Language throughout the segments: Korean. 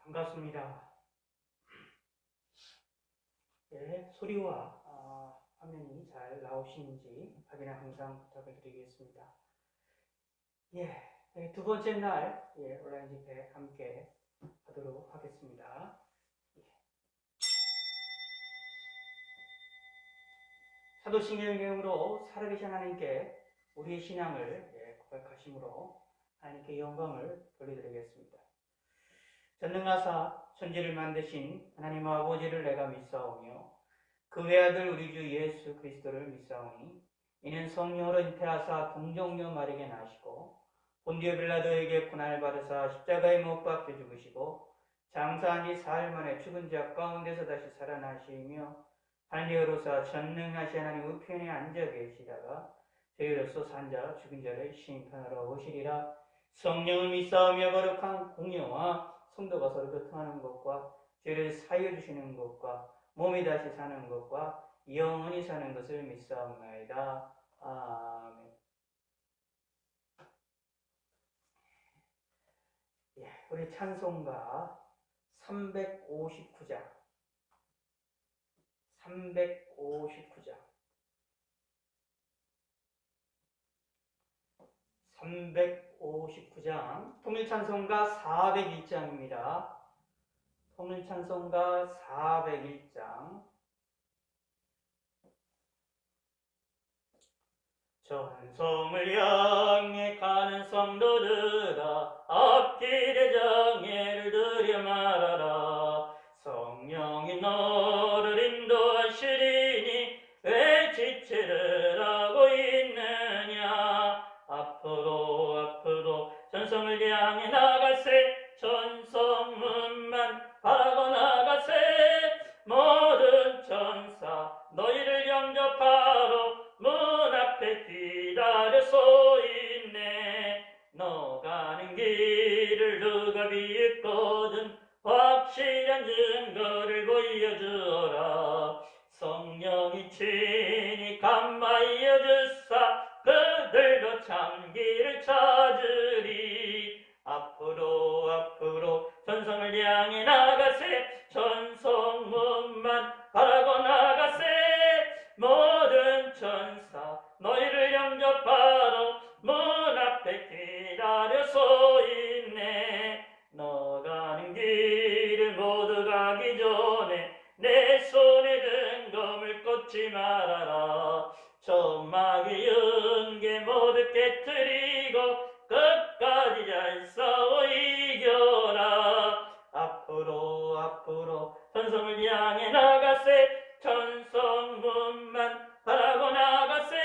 반갑습니다. 예, 소리와 화면이 잘 나오시는지 확인을 항상 부탁을 드리겠습니다. 두 번째 날 온라인 집회 함께 하도록 하겠습니다. 사도신경으로 살아계신 하나님께 우리의 신앙을 고백하심으로 하나님께 영광을 돌려드리겠습니다. 전능하사 천지를 만드신 하나님 아버지를 내가 믿사오며 그 외아들 우리 주 예수 그리스도를 믿사오니 이는 성령으로 잉태하사 동정녀 마리아에게 나시고 본디오 빌라도에게 고난을 받으사 십자가에 못 박혀 죽으시고 장사한 지 사흘 만에 죽은 자 가운데서 다시 살아나시며 할례로서 전능하신 하나님 우편에 앉아 계시다가 저희로서 산 자 죽은 자를 심판하러 오시리라. 성령을 믿사오며 거룩한 공예와 성도가 서로 교통하는 것과 죄를 사하여 주시는 것과 몸이 다시 사는 것과 영원히 사는 것을 믿사옵나이다. 아멘. 우리 찬송가 359장 359장 통일찬송가 401장입니다. 통일찬송가 401장. 전성을 향해 가는 성도들아 앞길에 장애를 들여 말아라. 성령이 너를 인도하시리니 왜 지체를 하고 있느냐. 앞으로 전성을 향해 나가세. 전성문만 바라고 나가세. 모든 천사 너희를 영접하러 문 앞에 기다려 서 있네. 너 가는 길을 누가 비웃거든 확실한 증거를 보여주어라. 성령이 친히 감마하여 주사 그들도 참 길을 찾으리. 앞으로 전성을 향해 나가세. 전성문만 바라고 나가세. 모든 천사 너희를 영접하러 문 앞에 기다려 서 있네. 너 가는 길을 모두 가기 전에 내 손에 든 검을 꽂지 말아라. 점막의 연계 모두 깨뜨리고 끝까지 잘 싸워 이겨라. 앞으로 전성을 향해 나가세. 전성문만 바라고 나가세.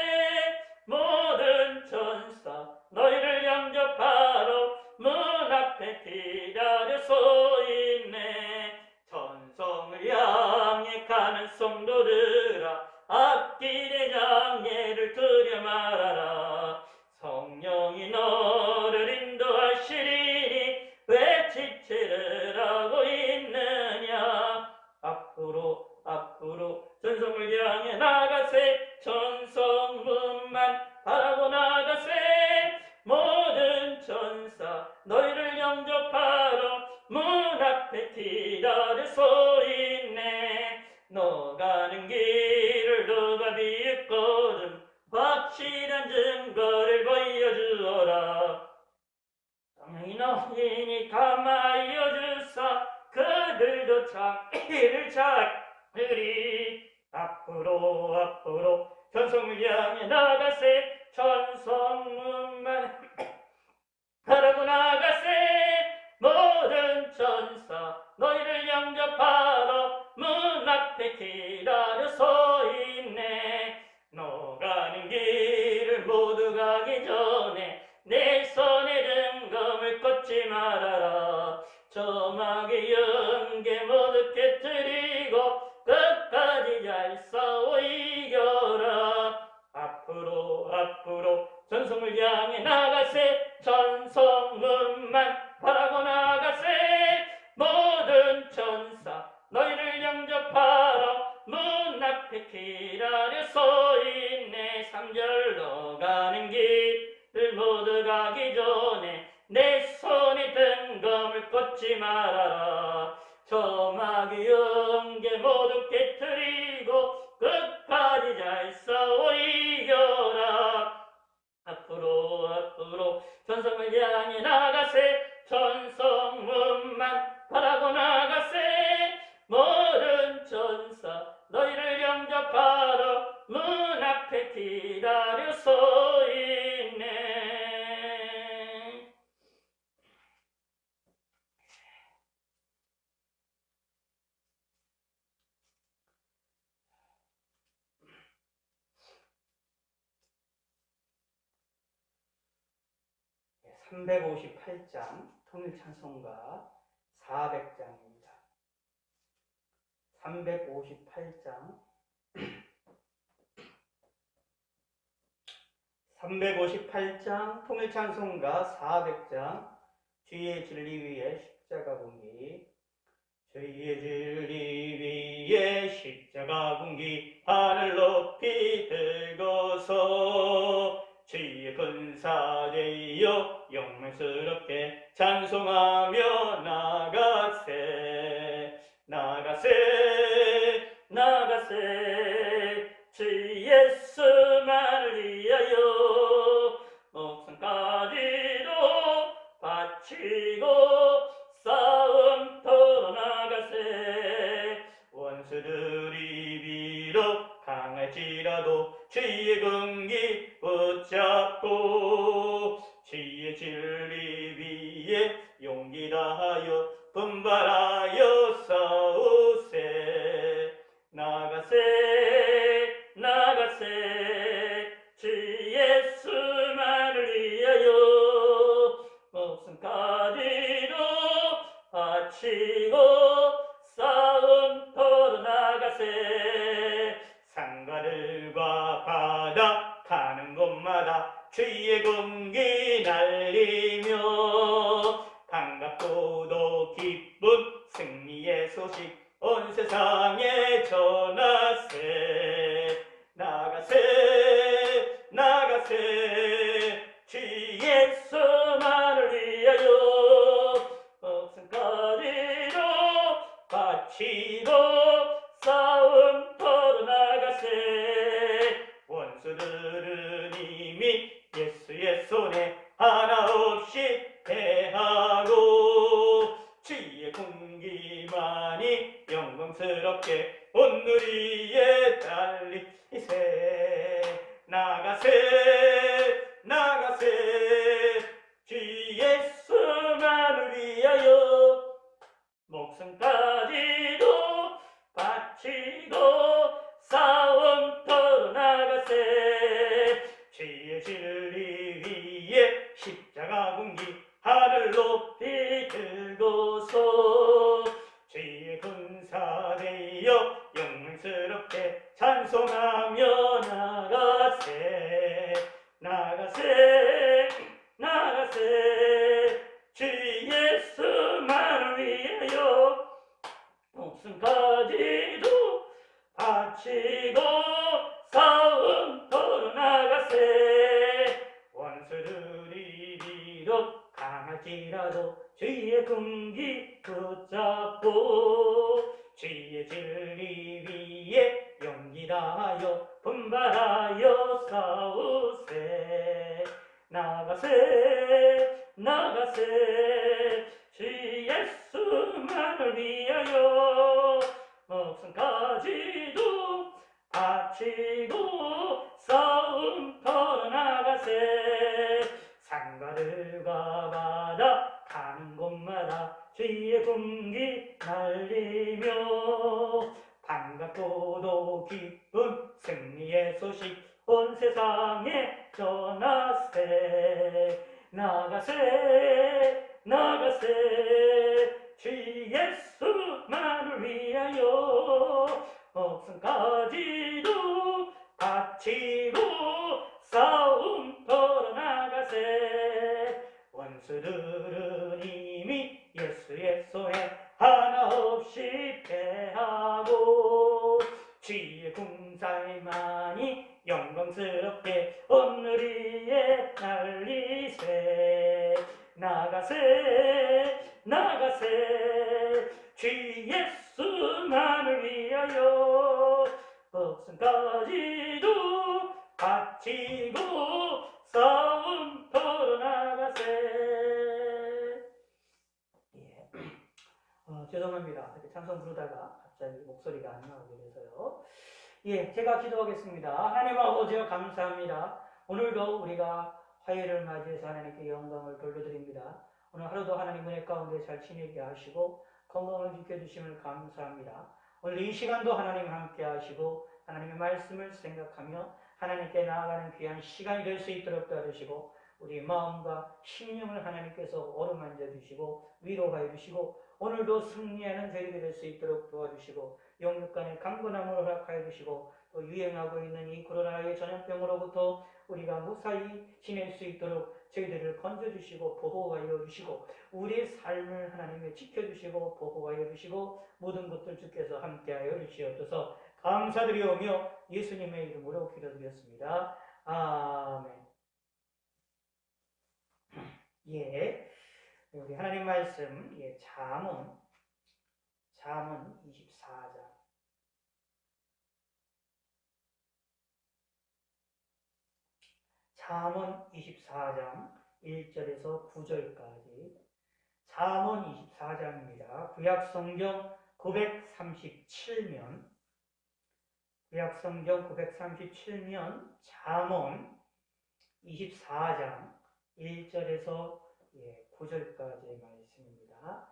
모든 천사 너희를 영접하러 문 앞에 기다려 서 있네. 전성을 향해 가는 성도들아 앞길에 장애를 들여 말아라. 성령이 너를 인도하시리니 왜 지체를 하고 있느냐. 앞으로 전성을 향해 나가세. 전성문만 바라고 나가세. 모든 천사 너희를 영접하러 문 앞에 기다려 서 있네. 너 가는 길을 누가 비웃거든 확실한 증거를 보여주어라. 성령이 너희니 감하여 주사 그들도 참 길을 찾으리. 앞으로 전성을 향해 나가세. 전성문만 바라고 나가세. 모든 천사 너희를 영접하러 문 앞에 기다려 서 있네. 너 가는 길을 모두 가기 전에 내 손에 든 검을 꽂지 말아라. 점막의 연계 모두 깨뜨리고 끝까지 잘 싸워 이겨라. 앞으로 마음을 꺾지 말아라. 저 마귀 영계 모두 깨뜨리고 끝까지 잘 싸워 이겨라. 앞으로 전성을 향해 나가세. 전성문만 바라고 나가세. 모든 전사 너희를 영접하러 문 앞에 기다려 서 있네. 358장 통일찬송가 400장입니다. 358장 358장 통일찬송가 400장 주의 진리 위에 십자가 군기. 주의 진리 위에 십자가 군기 하늘 높이 들고서 주의 근사되어 영광스럽게 찬송하며 나가세. 나가세 나가세. 주 예수만을 위하여 목숨까지도 바치고 싸움터로 나가세. 원수들이 비록 강할지라도 주의 군기 붙잡고 주의 진리 위에 용기 다하여 분발하여 싸우세. 나가세 나가세. 주 예수만을 위하여 목숨까지도 바치고 싸움터로 나가세. 산가들과 바다 가는 곳마다 주의 군기 날리며 반갑고도 기쁜 승리의 소식 온 세상에 전하세. 나가세 나가세. 주 예수만을 위하여 목숨까지도 바치고 싸움터로 나가세. 원수들은 이미 예수의 손에 하나 없이 패하고 주의 군기만이 영광스럽게 온누리에 달리세. 나가세 나가세. 주 예수만을 위하여 목숨까지도 바치고 싸움터로 나가세. 주의 진리 위에 십자가 군기 하늘 높이 들고서 주의 군사되어 영광스럽게 찬송하며 나가세. 나가세 나가세. 주 예수만을 위하여 목숨까지도 바치고 싸움터로 나가세. 원수들이 비록 강할지라도 주의 군기 붙잡고 주의 진리 위에 용기 다하여 분발하여 싸우세. 나가세 나가세. 주 예수만을 위하여 목숨까지도 바치고 싸움터로 나가세. 산가들과 바다 가는 곳마다 주의 군기 날리며 반갑고도 기쁜 승리의 소식 온 세상에 전하세. 나가세 나가세. 주 예수만을 위하여 목숨까지도 바치고 싸움터로 나가세. 원수들은 이미 예수의 손에 하나 없이 패하고 주의 군사만이 영광스럽게 온누리에 날리세. 나가세 죄송합니다. 이렇게 찬송 부르다가 갑자기 목소리가 안 나오게 돼서요. 예, 제가 기도하겠습니다. 하나님 아버지여 감사합니다. 오늘도 우리가 화요일을 맞이해서 하나님께 영광을 돌려드립니다. 오늘 하루도 하나님 은혜 가운데 잘 지내게 하시고 건강을 지켜주심을 감사합니다. 오늘 이 시간도 하나님 함께 하시고 하나님의 말씀을 생각하며 하나님께 나아가는 귀한 시간이 될 수 있도록 도와주시고 우리 마음과 심령을 하나님께서 어루만져 주시고 위로하여 주시고 오늘도 승리하는 저희들이 될 수 있도록 도와주시고 영육 간의 강건함을 허락하여 주시고 또 유행하고 있는 이 코로나의 전염병으로부터 우리가 무사히 지낼 수 있도록 저희들을 건져주시고 보호하여 주시고 우리의 삶을 하나님이 지켜주시고 보호하여 주시고 모든 것들 주께서 함께하여 주시옵소서. 감사드리오며 예수님의 이름으로 기도드렸습니다. 아멘. 예, 우리 하나님 말씀, 예, 잠언 24장. 잠언 24장 1절에서 9절까지. 잠언 24장입니다. 구약성경 937면, 구약성경 937면 잠언 24장 1절에서 9절까지의 말씀입니다.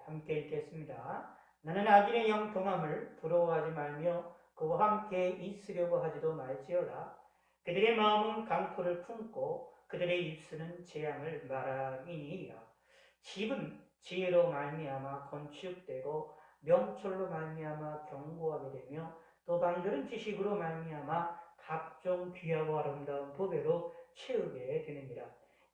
함께 읽겠습니다. 나는 악인의 형통함을 부러워하지 말며 그와 함께 있으려고 하지도 말지어다. 그들의 마음은 강포를 품고 그들의 입술은 재앙을 말함이니이다. 집은 지혜로 말미암아 건축되고 명철로 말미암아 견고하게 되며 또 방들은 지식으로 말미암아 각종 귀하고 아름다운 보배로 채우게 되느니라.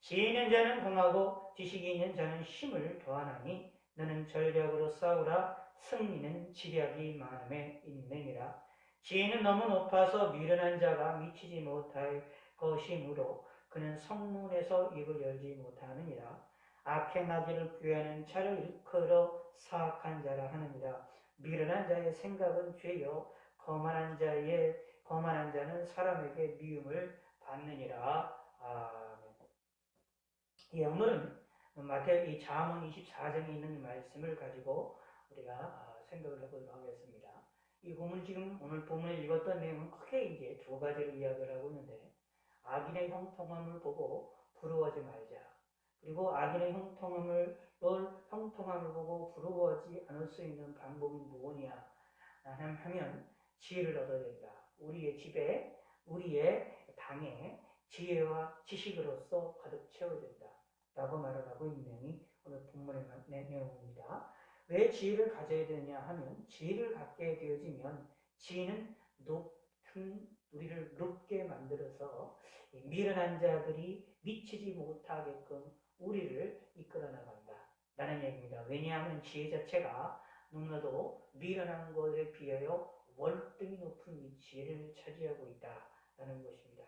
지혜 있는 자는 흥하고 지식이 있는 자는 힘을 더하나니 너는 전략으로 싸우라. 승리는 지략이 많음에 있느니라. 지혜는 너무 높아서 미련한 자가 미치지 못할 것이므로 그는 성문에서 입을 열지 못하느니라. 악행 나기를 구하는 자를 일컬어 사악한 자라 하느니라. 미련한 자의 생각은 죄요 거만한 자는 사람에게 미움을 받느니라. 아멘. 예, 오늘은 마태오 이 잠언 24장에 있는 말씀을 가지고 우리가 생각을 해보도록 하겠습니다. 이 본문 지금 오늘 본문을 읽었던 내용은 크게 이제 두 가지를 이야기를 하고 있는데 악인의 형통함을 보고 부러워하지 말자. 그리고 악인의 형통함을 보고 부러워하지 않을 수 있는 방법이 무엇이냐 하면 지혜를 얻어야 된다. 우리의 집에 우리의 방에 지혜와 지식으로서 가득 채워야 된다. 라고 말을 하고 있는 내용이 오늘 본문의 내용입니다. 왜 지혜를 가져야 되느냐 하면 지혜를 갖게 되어지면 지혜는 우리를 높게 만들어서 미련한 자들이 미치지 못하게끔 우리를 이끌어 나간다 라는 얘기입니다. 왜냐하면 지혜 자체가 너무나도 미련한 것에 비하여 월등히 높은 위치를 차지하고 있다라는 것입니다.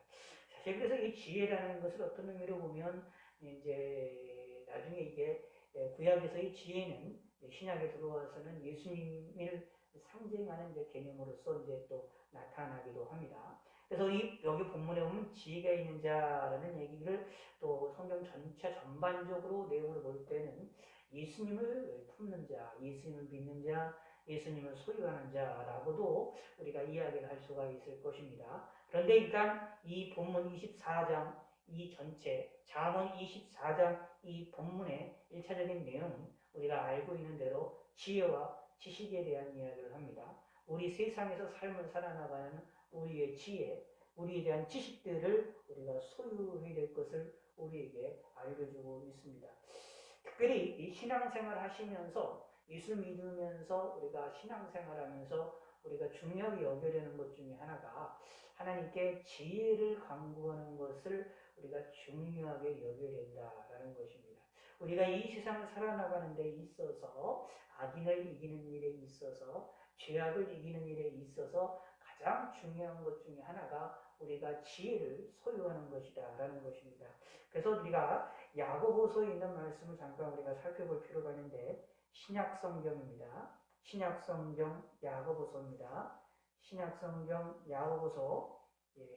사실 그래서 이 지혜라는 것을 어떤 의미로 보면 이제 나중에 이게 구약에서 이 지혜는 신약에 들어와서는 예수님을 상징하는 이제 개념으로서 이제 또 나타나기도 합니다. 그래서 여기 본문에 보면 지혜가 있는 자라는 얘기를 또 성경 전체 전반적으로 내용을 볼 때는 예수님을 품는 자, 예수님을 믿는 자, 예수님을 소유하는 자라고도 우리가 이야기를 할 수가 있을 것입니다. 그런데 일단 이 본문 24장 이 전체 잠언 24장 이 본문의 1차적인 내용은 우리가 알고 있는 대로 지혜와 지식에 대한 이야기를 합니다. 우리 세상에서 삶을 살아나가는 우리의 지혜, 우리에 대한 지식들을 우리가 소유해야 될 것을 우리에게 알려주고 있습니다. 특별히 이 신앙생활 하시면서 예수 믿으면서 우리가 신앙생활하면서 우리가 중요하게 여겨야 되는 것 중에 하나가 하나님께 지혜를 강구하는 것을 우리가 중요하게 여겨야 된다라는 것입니다. 우리가 이 세상을 살아나가는 데 있어서 악인을 이기는 일에 있어서 죄악을 이기는 일에 있어서 가장 중요한 것 중에 하나가 우리가 지혜를 소유하는 것이다 라는 것입니다. 그래서 우리가 야고보서에 있는 말씀을 잠깐 우리가 살펴볼 필요가 있는데 신약성경입니다. 신약성경 야고보서입니다. 신약성경 야고보서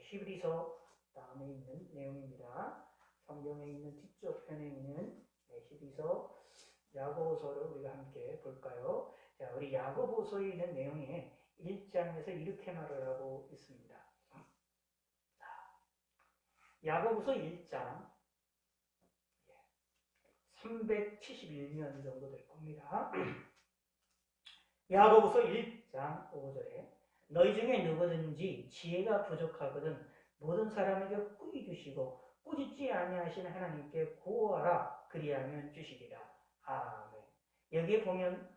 히브리서 다음에 있는 내용입니다. 성경에 있는 뒤쪽 편에 있는 히브리서 야고보서를 우리가 함께 볼까요? 자, 우리 야고보서에 있는 내용에 1장에서 이렇게 말을 하고 있습니다. 야고보서 1장 371면 정도 될 겁니다. 야고보서 1장 5절에 너희 중에 누구든지 지혜가 부족하거든 모든 사람에게 꾸이 주시고 꾸짖지 아니하시는 하나님께 구하라 그리하면 주시리라. 아멘. 여기에 보면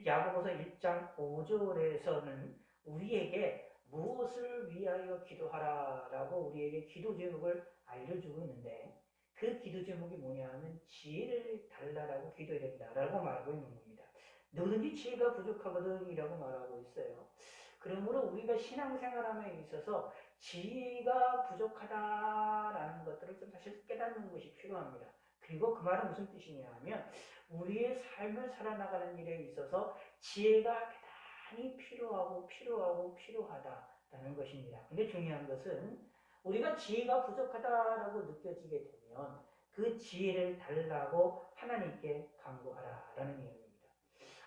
야고보서 1장 5절에서는 우리에게 무엇을 위하여 기도하라라고 우리에게 기도 제목을 알려주고 있는데 그 기도 제목이 뭐냐 하면 지혜를 달라라고 기도해야 된다라고 말하고 있는 겁니다. 누구든지 지혜가 부족하거든 이라고 말하고 있어요. 그러므로 우리가 신앙생활함에 있어서 지혜가 부족하다라는 것들을 좀 사실 깨닫는 것이 필요합니다. 그리고 그 말은 무슨 뜻이냐 하면 우리의 삶을 살아나가는 일에 있어서 지혜가 대단히 필요하다라는 것입니다. 근데 중요한 것은 우리가 지혜가 부족하다라고 느껴지게 되면 그 지혜를 달라고 하나님께 간구하라라는 이야기입니다.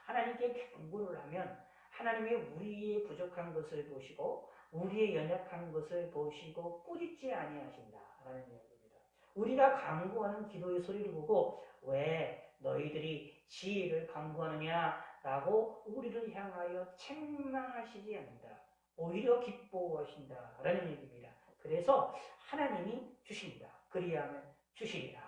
하나님께 간구를 하면 하나님이 우리의 부족한 것을 보시고 우리의 연약한 것을 보시고 꾸짖지 아니하신다라는 이야기입니다. 우리가 간구하는 기도의 소리를 보고 왜 너희들이 지혜를 간구하느냐라고 우리를 향하여 책망하시지 않는다. 오히려 기뻐하신다라는 얘기입니다. 그래서 하나님이 주십니다. 그리하면 주시리라.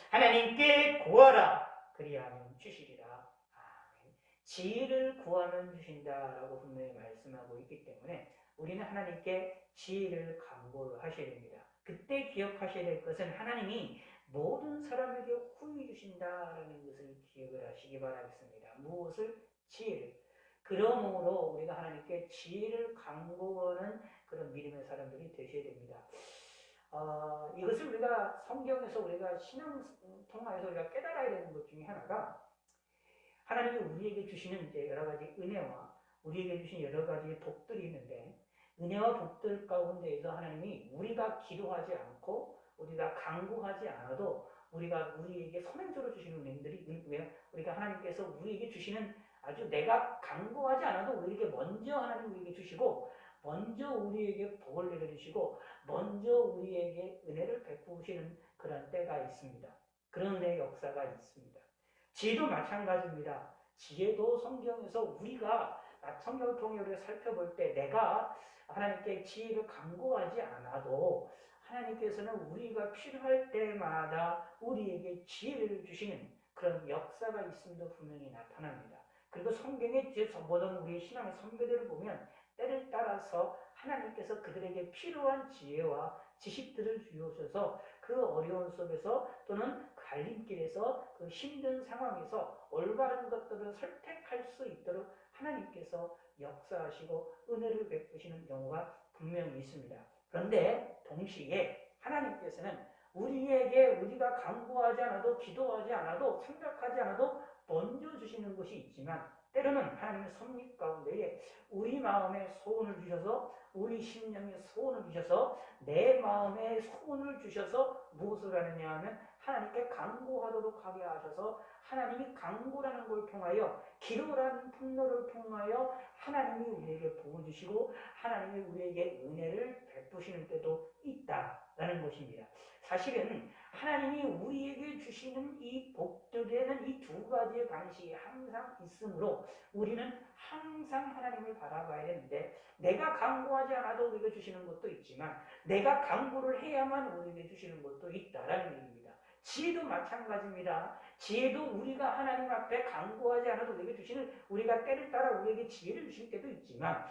하나님께 구하라. 그리하면 주시리라. 아멘. 지혜를 구하면 주신다라고 분명히 말씀하고 있기 때문에 우리는 하나님께 지혜를 간구를 하셔야 됩니다. 그때 기억하셔야 될 것은 하나님이 모든 사람에게 후히 주신다라는 것을 기억을 하시기 바라겠습니다. 무엇을? 지혜를. 그러므로 우리가 하나님께 지혜를 간구하는 그런 믿음의 사람들이 되셔야 됩니다. 이것을 우리가 성경에서 우리가 신앙 통하여서 우리가 깨달아야 되는 것 중에 하나가 하나님이 우리에게 주시는 이제 여러 가지 은혜와 우리에게 주신 여러 가지 복들이 있는데 은혜와 복들 가운데에서 하나님이 우리가 기도하지 않고 우리가 간구하지 않아도 우리에게 선행적으로 주시는 은혜들이 우리가 하나님께서 우리에게 주시는 아주 내가 간구하지 않아도 우리에게 먼저 하나님 우리에게 주시고 먼저 우리에게 복을 내려주시고 먼저 우리에게 은혜를 베푸시는 그런 때가 있습니다. 그런 은혜의 역사가 있습니다. 지혜도 마찬가지입니다. 지혜도 성경에서 우리가 성경을 통해 우리가 살펴볼 때 내가 하나님께 지혜를 간구하지 않아도 하나님께서는 우리가 필요할 때마다 우리에게 지혜를 주시는 그런 역사가 있음도 분명히 나타납니다. 그리고 성경에 보던 우리의 신앙의 선배들을 보면 때를 따라서 하나님께서 그들에게 필요한 지혜와 지식들을 주셔서 그 어려운 속에서 또는 갈림길에서 그 힘든 상황에서 올바른 것들을 선택할 수 있도록 하나님께서 역사하시고 은혜를 베푸시는 경우가 분명히 있습니다. 그런데 동시에 하나님께서는 우리에게 우리가 간구하지 않아도 기도하지 않아도 생각하지 않아도 먼저 주시는 것이 있지만 때로는 하나님의 섭리 가운데에 우리 마음에 소원을 주셔서 우리 심령에 소원을 주셔서 내 마음에 소원을 주셔서 무엇을 하느냐 하면 하나님께 간구하도록 하게 하셔서 하나님이 간구라는 걸 통하여 기도라는 분노를 통하여 하나님이 우리에게 복을 주시고 하나님이 우리에게 은혜를 베푸시는 때도 있다라는 것입니다. 사실은 하나님이 우리에게 주시는 이 복들에는 이 두 가지의 방식이 항상 있으므로 우리는 항상 하나님을 바라봐야 되는데 내가 간구하지 않아도 우리에게 주시는 것도 있지만 내가 간구를 해야만 우리에게 주시는 것도 있다라는 얘기입니다. 지혜도 마찬가지입니다. 지혜도 우리가 하나님 앞에 간구하지 않아도 우리에게 주시는 우리가 때를 따라 우리에게 지혜를 주실 때도 있지만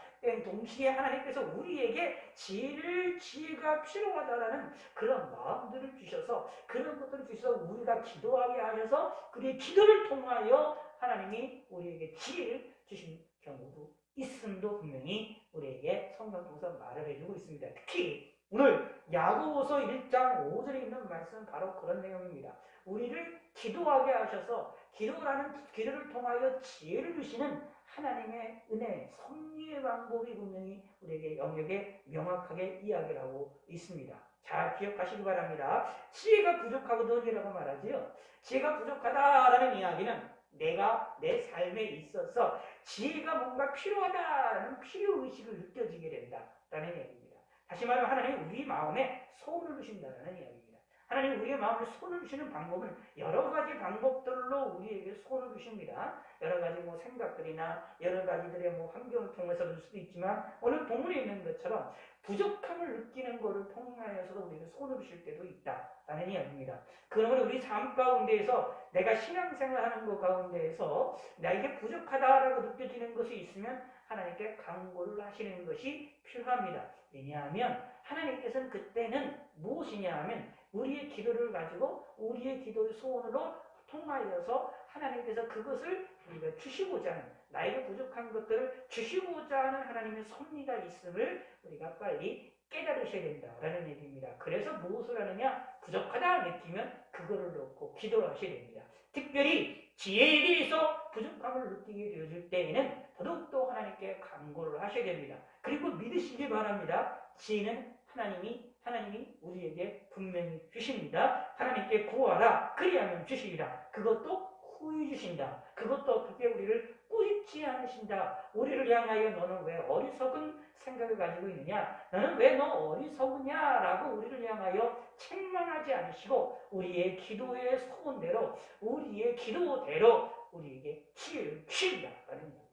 동시에 하나님께서 우리에게 지혜가 필요하다라는 그런 마음들을 주셔서 그런 것들을 주셔서 우리가 기도하게 하셔서 그의 기도를 통하여 하나님이 우리에게 지혜를 주신 경우도 있음도 분명히 우리에게 성경 통해서 말을 해주고 있습니다. 특히 오늘 야고보서 1장 5절에 있는 말씀은 바로 그런 내용입니다. 우리를 기도하게 하셔서 기도를 통하여 지혜를 주시는 하나님의 은혜, 섭리의 방법이 분명히 우리에게 영역에 명확하게 이야기를 하고 있습니다. 잘 기억하시기 바랍니다. 지혜가 부족하거든이라고 말하지요. 지혜가 부족하다라는 이야기는 내가 내 삶에 있어서 지혜가 뭔가 필요하다는 필요의식을 느껴지게 된다라는 얘기입니다. 다시 말하면 하나님 우리 마음에 손을 주신다는 이야기입니다. 하나님 우리의 마음에 손을 주시는 방법은 여러 가지 방법들로 우리에게 손을 주십니다. 여러 가지 생각들이나 여러 가지들의 환경을 통해서 줄 수도 있지만 오늘 본문에 있는 것처럼 부족함을 느끼는 것을 통하여서도 우리에게 손을 주실 때도 있다라는 이야기입니다. 그러면 우리 삶 가운데에서 내가 신앙생활하는 것 가운데에서 나에게 부족하다라고 느껴지는 것이 있으면 하나님께 간구를 하시는 것이 필요합니다. 왜냐하면 하나님께서는 그때는 무엇이냐 하면 우리의 기도를 가지고 우리의 기도의 소원으로 통하여서 하나님께서 그것을 우리가 주시고자 하는 나에게 부족한 것들을 주시고자 하는 하나님의 섭리가 있음을 우리가 빨리 깨달으셔야 된다라는 얘기입니다. 그래서 무엇을 하느냐? 부족하다 느끼면 그거를 놓고 기도를 하셔야 됩니다. 특별히 지혜에 대해서 부족함을 느끼게 되어질 때에는 더욱더 하나님께 간구를 하셔야 됩니다. 그리고 믿으시기 바랍니다. 지혜는 하나님이 우리에게 분명히 주십니다. 하나님께 구하라. 그리하면 주시리라. 그것도 후히 주신다. 그것도 어떻게 우리를 꾸짖지 않으신다. 우리를 향하여 너는 왜 어리석은 생각을 가지고 있느냐? 너는 왜 너 어리석으냐? 라고 우리를 향하여 책망하지 않으시고 우리의 기도의 소원대로 우리의 기도대로 우리에게 치유를 주신다라는 얘기입니다.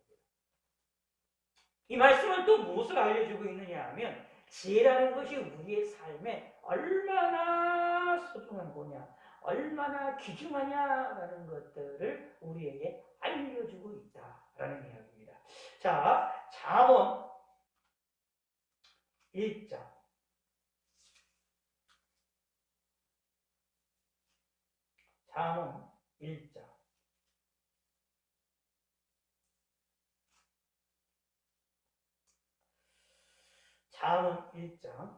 이 말씀은 또 무엇을 알려주고 있느냐 하면 지혜라는 것이 우리의 삶에 얼마나 소중한 거냐, 얼마나 귀중하냐라는 것들을 우리에게 알려주고 있다라는 이야기입니다. 자, 잠언 1장. 잠언 1장. 잠언 1장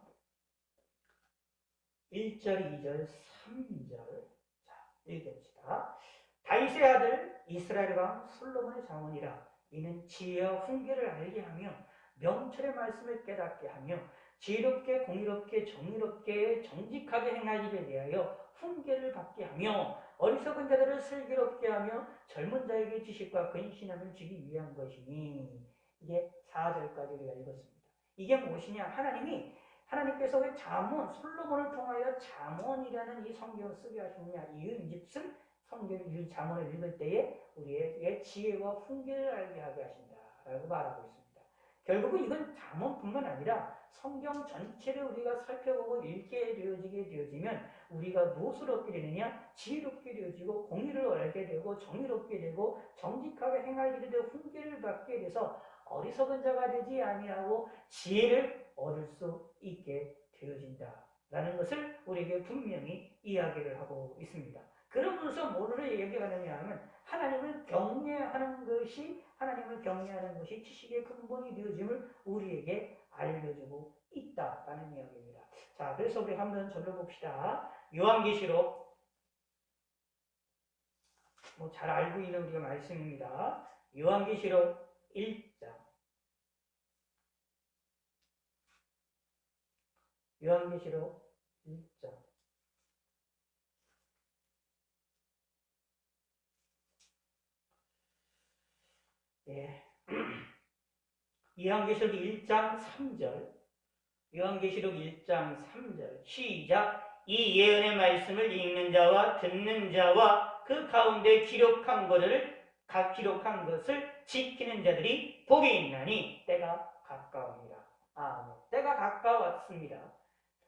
1절, 2절, 3절. 자, 읽읍시다. 다윗의 아들 이스라엘 왕 솔로몬의 잠언이라. 이는 지혜와 훈계를 알게 하며 명철의 말씀을 깨닫게 하며 지혜롭게 공의롭게 정의롭게 정직하게 행할 일에 대하여 훈계를 받게 하며 어리석은 자들을 슬기롭게 하며 젊은 자에게 지식과 근신함을 주기 위한 것이니. 이게 4절까지 우리가 읽었습니다. 이게 무엇이냐? 하나님께서 왜 잠언, 솔로몬을 통하여 잠언이라는 이 성경을 쓰게 하셨느냐? 이은즉슨 성경을 잠언을 읽을 때에 우리에게 지혜와 훈계를 알게 하게 하신다라고 말하고 있습니다. 결국은 이건 잠언뿐만 아니라 성경 전체를 우리가 살펴보고 읽게 되어지면 우리가 무엇을 얻게 되느냐? 지혜롭게 되어지고 공의를 알게 되고 정의롭게 되고 정직하게 행할 일에 대해 훈계를 받게 돼서 어리석은 자가 되지 아니하고 지혜를 얻을 수 있게 되어진다라는 것을 우리에게 분명히 이야기를 하고 있습니다. 그러면서 뭐를 얘기하느냐 하면 하나님을 경외하는 것이 지식의 근본이 되어짐을 우리에게 알려주고 있다라는 이야기입니다. 자, 그래서 우리 한번 적어봅시다. 요한계시록 잘 알고 있는 우리가 말씀입니다. 요한계시록 1장. 요한계시록 1장. 예. 요한계시록 1장 3절. 요한계시록 1장 3절. 시작. 이 예언의 말씀을 읽는 자와 듣는 자와 그 가운데 기록한 것을 지키는 자들이 복이 있나니 때가 가까웁니다. 때가 가까웠습니다.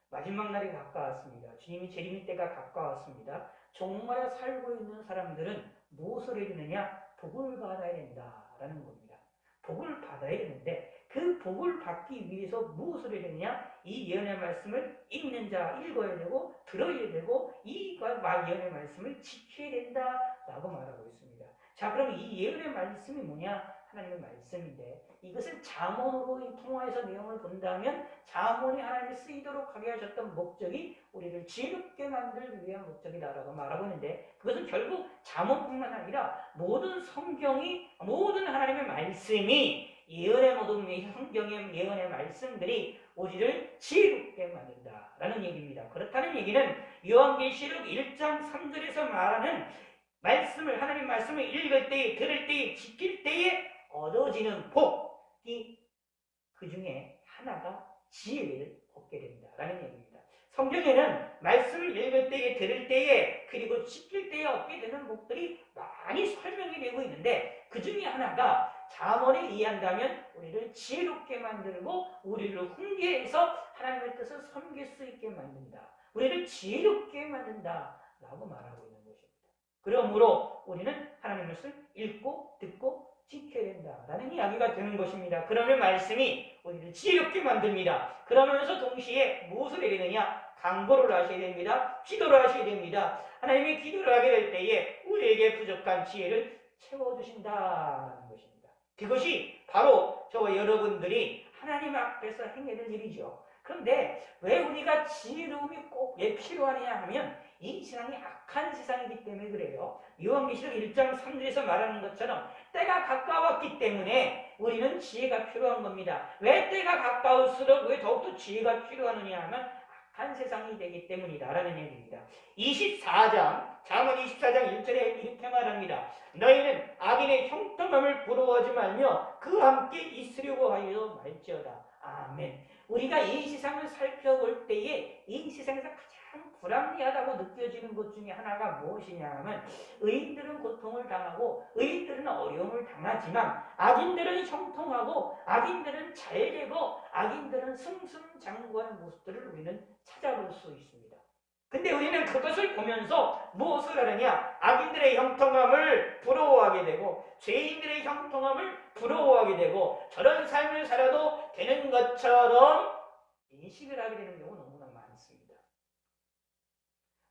마지막 날이 가까웠습니다. 주님이 재림의 때가 가까웠습니다. 종말에 살고 있는 사람들은 무엇을 해야 되느냐? 복을 받아야 된다라는 겁니다. 복을 받아야 되는데 그 복을 받기 위해서 무엇을 해야 되느냐? 이 예언의 말씀을 읽어야 되고 들어야 되고 이 예언의 말씀을 지켜야 된다라고 말하고 있습니다. 자, 그럼 이 예언의 말씀이 뭐냐? 하나님의 말씀인데 이것을 잠언으로 통화해서 내용을 본다면 잠언이 하나님이 쓰이도록 하게 하셨던 목적이 우리를 지혜롭게 만들기 위한 목적이다라고 말하고 있는데 그것은 결국 잠언뿐만 아니라 모든 성경이 모든 하나님의 말씀이 성경의 예언의 말씀들이 우리를 지혜롭게 만든다라는 얘기입니다. 그렇다는 얘기는 요한계시록 1장 3절에서 말하는 하나님 말씀을 읽을 때에, 들을 때에, 지킬 때에 얻어지는 복이 그 중에 하나가 지혜를 얻게 된다라는 얘기입니다. 성경에는 말씀을 읽을 때에, 들을 때에, 그리고 지킬 때에 얻게 되는 복들이 많이 설명이 되고 있는데, 그 중에 하나가 잠언에 의한다면 우리를 지혜롭게 만들고 우리를 훈계해서 하나님의 뜻을 섬길 수 있게 만든다. 우리를 지혜롭게 만든다 라고 말하고 있는 것입니다. 그러므로 우리는 하나님의 것을 읽고 듣고 지켜야 된다라는 이야기가 되는 것입니다. 그러면 말씀이 우리를 지혜롭게 만듭니다. 그러면서 동시에 무엇을 해야 되느냐? 강구를 하셔야 됩니다. 기도를 하셔야 됩니다. 하나님이 기도를 하게 될 때에 우리에게 부족한 지혜를 채워주신다라는 것입니다. 그것이 바로 저와 여러분들이 하나님 앞에서 행해야 될 일이죠. 그런데 왜 우리가 지혜로움이 꼭 왜 필요하냐 하면 이 세상이 악한 세상이기 때문에 그래요. 요한계시록 1장 3절에서 말하는 것처럼 때가 가까웠기 때문에 우리는 지혜가 필요한 겁니다. 왜 때가 가까울수록 왜 더욱더 지혜가 필요하느냐 하면 악한 세상이 되기 때문이다라는 얘기입니다. 24장 잠언 24장 1절에 이렇게 말합니다. 너희는 악인의 형통함을 부러워하지 말며 그와 함께 있으려고 하여 말지어다. 아멘. 우리가 이 세상을 살펴볼 때에 이 세상에서 가장 불합리하다고 느껴지는 것 중에 하나가 무엇이냐 하면 의인들은 고통을 당하고 의인들은 어려움을 당하지만 악인들은 형통하고 악인들은 잘되고 악인들은 승승장구하는 모습들을 우리는 찾아볼 수 있습니다. 근데 우리는 그것을 보면서 무엇을 하느냐? 악인들의 형통함을 부러워하게 되고 죄인들의 형통함을 부러워하게 되고 저런 삶을 살아도 되는 것처럼 인식을 하게 되는 경우가 너무나 많습니다.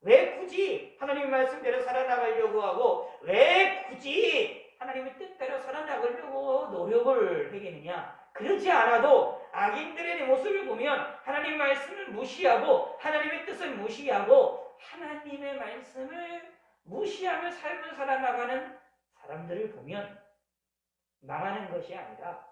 왜 굳이 하나님의 말씀대로 살아나가려고 하고 왜 굳이 하나님의 뜻대로 살아나가려고 노력을 하겠느냐? 그렇지 않아도 악인들의 모습을 보면 하나님의 말씀을 무시하고 하나님의 뜻을 무시하고 하나님의 말씀을 무시하며 삶을 살아나가는 사람들을 보면 망하는 것이 아니라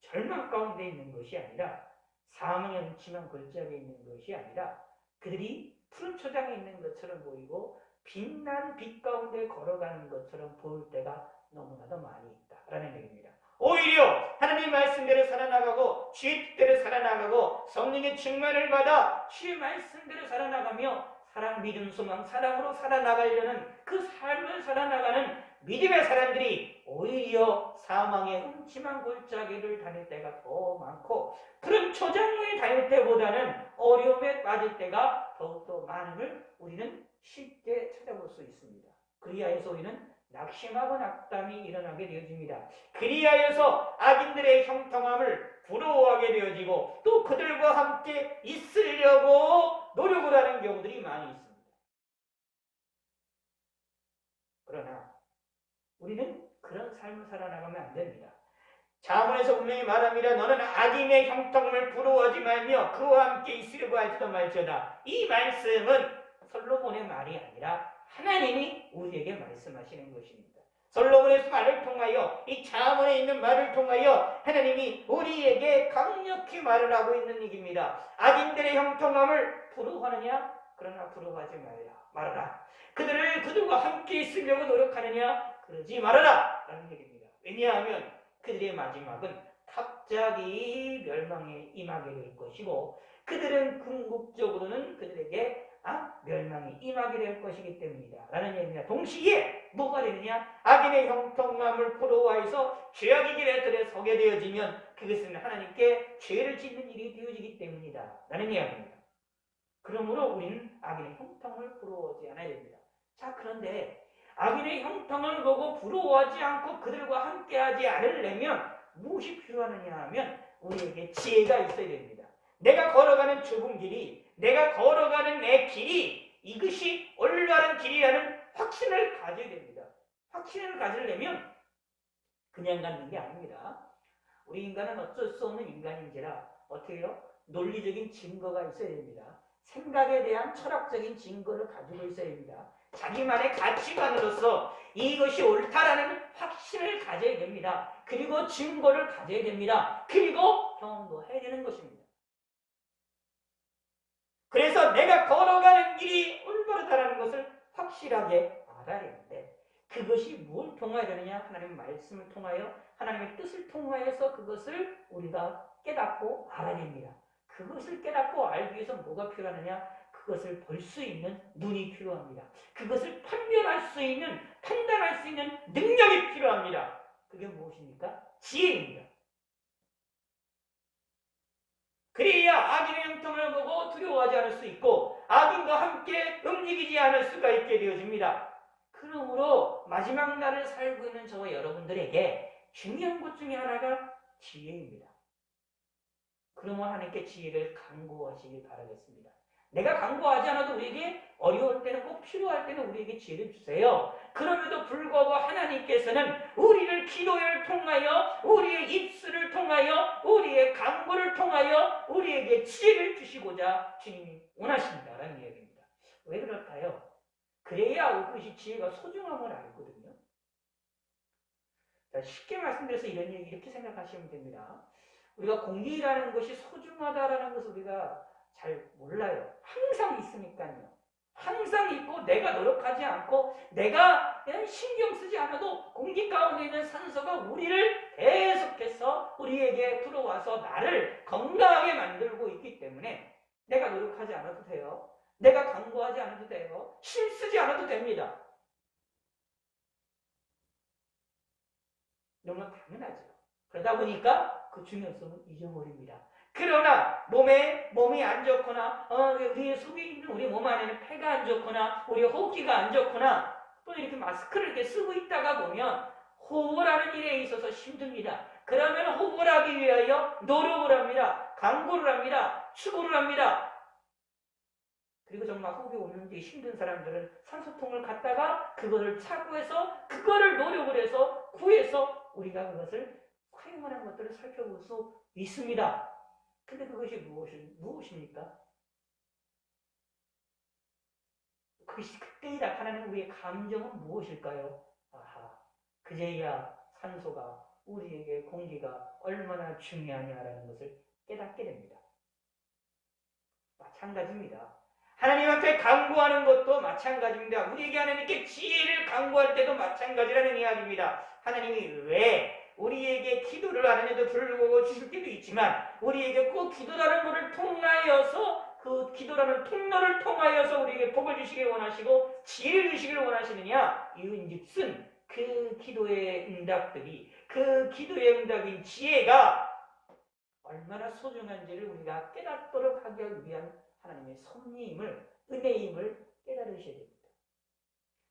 절망 가운데 있는 것이 아니라 사망의 음침한 골짜기에 있는 것이 아니라 그들이 푸른 초장에 있는 것처럼 보이고 빛난 빛 가운데 걸어가는 것처럼 보일 때가 너무나도 많이 있다라는 얘기입니다. 오히려 하나님의 말씀대로 살아나가고 주의 뜻대로 살아나가고 성령의 충만을 받아 주의 말씀대로 살아나가며 사랑, 믿음, 소망, 사랑으로 살아나가려는 그 삶을 살아나가는 믿음의 사람들이 오히려 사망의 음침한 골짜기를 다닐 때가 더 많고 푸른 초장을 다닐 때보다는 어려움에 빠질 때가 더욱더 많음을 우리는 쉽게 찾아볼 수 있습니다. 그리하여서 우리는 낙심하고 낙담이 일어나게 되어집니다. 그리하여서 악인들의 형통함을 부러워하게 되어지고 또 그들과 함께 있으려고 노력을 하는 경우들이 많이 있습니다. 그러나 우리는 그런 삶을 살아나가면 안 됩니다. 잠언에서 분명히 말합니다. 너는 악인의 형통함을 부러워하지 말며 그와 함께 있으려고 할지도 말지어다. 이 말씀은 솔로몬의 말이 아니라 하나님이 우리에게 말씀하시는 것입니다. 솔로몬의 말을 통하여 이 잠언에 있는 말을 통하여 하나님이 우리에게 강력히 말을 하고 있는 얘기입니다. 악인들의 형통함을 부러워하느냐? 그러나 부러워하지 말아라. 그들과 함께 있으려고 노력하느냐? 그러지 말아라 라는 얘기입니다. 왜냐하면 그들의 마지막은 갑자기 멸망에 임하게 될 것이고 그들은 궁극적으로는 그들에게 멸망이 임하게 될 것이기 때문이다 라는 얘기입니다. 동시에 뭐가 되느냐? 악인의 형통함을 부러워해서 죄악의 길에 서게 되어지면 그것은 하나님께 죄를 짓는 일이 되어지기 때문이다 라는 이야기입니다. 그러므로 우리는 악인의 형통을 부러워하지 않아야 됩니다. 자, 그런데 악인의 형통을 보고 부러워하지 않고 그들과 함께하지 않으려면 무엇이 필요하느냐 하면 우리에게 지혜가 있어야 됩니다. 내가 걸어가는 좁은 길이, 내가 걸어가는 내 길이 이것이 올바른 길이라는 확신을 가져야 됩니다. 확신을 가지려면 그냥 갖는 게 아닙니다. 우리 인간은 어쩔 수 없는 인간인지라 어떻게 해요? 논리적인 증거가 있어야 됩니다. 생각에 대한 철학적인 증거를 가지고 있어야 됩니다. 자기만의 가치관으로서 이것이 옳다라는 확신을 가져야 됩니다. 그리고 증거를 가져야 됩니다. 그리고 경험도 해야 되는 것입니다. 그래서 내가 걸어가는 길이 올바르다라는 것을 확실하게 알아야 되는데 그것이 뭘 통하여 되느냐? 하나님의 말씀을 통하여 하나님의 뜻을 통하여서 그것을 우리가 깨닫고 알아야 됩니다. 그것을 깨닫고 알기 위해서 뭐가 필요하느냐? 그것을 볼 수 있는 눈이 필요합니다. 그것을 판별할 수 있는, 판단할 수 있는 능력이 필요합니다. 그게 무엇입니까? 지혜입니다. 그래야 악인의 형통을 보고 두려워하지 않을 수 있고 악인과 함께 움직이지 않을 수가 있게 되어집니다. 그러므로 마지막 날을 살고 있는 저와 여러분들에게 중요한 것 중에 하나가 지혜입니다. 그러면 하나님께 지혜를 강구하시기 바라겠습니다. 내가 강구하지 않아도 우리에게 어려울 때는 꼭 필요할 때는 우리에게 지혜를 주세요. 그럼에도 불구하고 하나님께서는 우리를 기도를 통하여 우리의 입술을 통하여 우리의 강구를 통하여 우리에게 지혜를 주시고자 주님이 원하신다라는 이야기입니다. 왜 그럴까요? 그래야 그것이 지혜가 소중함을 알거든요. 자, 쉽게 말씀드려서 이런 얘기 이렇게 생각하시면 됩니다. 우리가 공기라는 것이 소중하다라는 것을 우리가 잘 몰라요. 항상 있으니까요. 항상 있고 내가 노력하지 않고 내가 신경 쓰지 않아도 공기 가운데 있는 산소가 우리를 계속해서 우리에게 들어와서 나를 건강하게 만들고 있기 때문에 내가 노력하지 않아도 돼요. 내가 강구하지 않아도 돼요. 힘쓰지 않아도 됩니다. 너무나 당연하죠. 그러다 보니까 그 중요성을 잊어버립니다. 그러나 몸이 안 좋거나 우리의 속에 있는 우리 몸 안에는 폐가 안 좋거나 우리 호흡기가 안 좋거나 또 이렇게 마스크를 이렇게 쓰고 있다가 보면 호흡을 하는 일에 있어서 힘듭니다. 그러면 호흡을 하기 위하여 노력을 합니다. 강구를 합니다. 추구를 합니다. 그리고 정말 호흡이 오는데 힘든 사람들은 산소통을 갖다가 그거를 차고해서 그거를 노력을 해서 구해서 우리가 그것을 사용하는 것들을 살펴볼 수 있습니다. 근데 그것이 무엇입니까? 그것이 그때 나타나는 우리의 감정은 무엇일까요? 아하, 그제야 산소가 우리에게 공기가 얼마나 중요하냐라는 것을 깨닫게 됩니다. 마찬가지입니다. 하나님 앞에 간구하는 것도 마찬가지입니다. 우리에게 하나님께 지혜를 간구할 때도 마찬가지라는 이야기입니다. 하나님이 왜 우리에게 기도를 하는데도 불구하고 주실 때도 있지만 우리에게 꼭 기도라는 것을 통하여서 그 기도라는 통로를 통하여서 우리에게 복을 주시길 원하시고 지혜를 주시길 원하시느냐? 이은즉슨 그 기도의 응답들이 그 기도의 응답인 지혜가 얼마나 소중한지를 우리가 깨닫도록 하기 위한 하나님의 섭리임을 은혜임을 깨달으셔야 됩니다.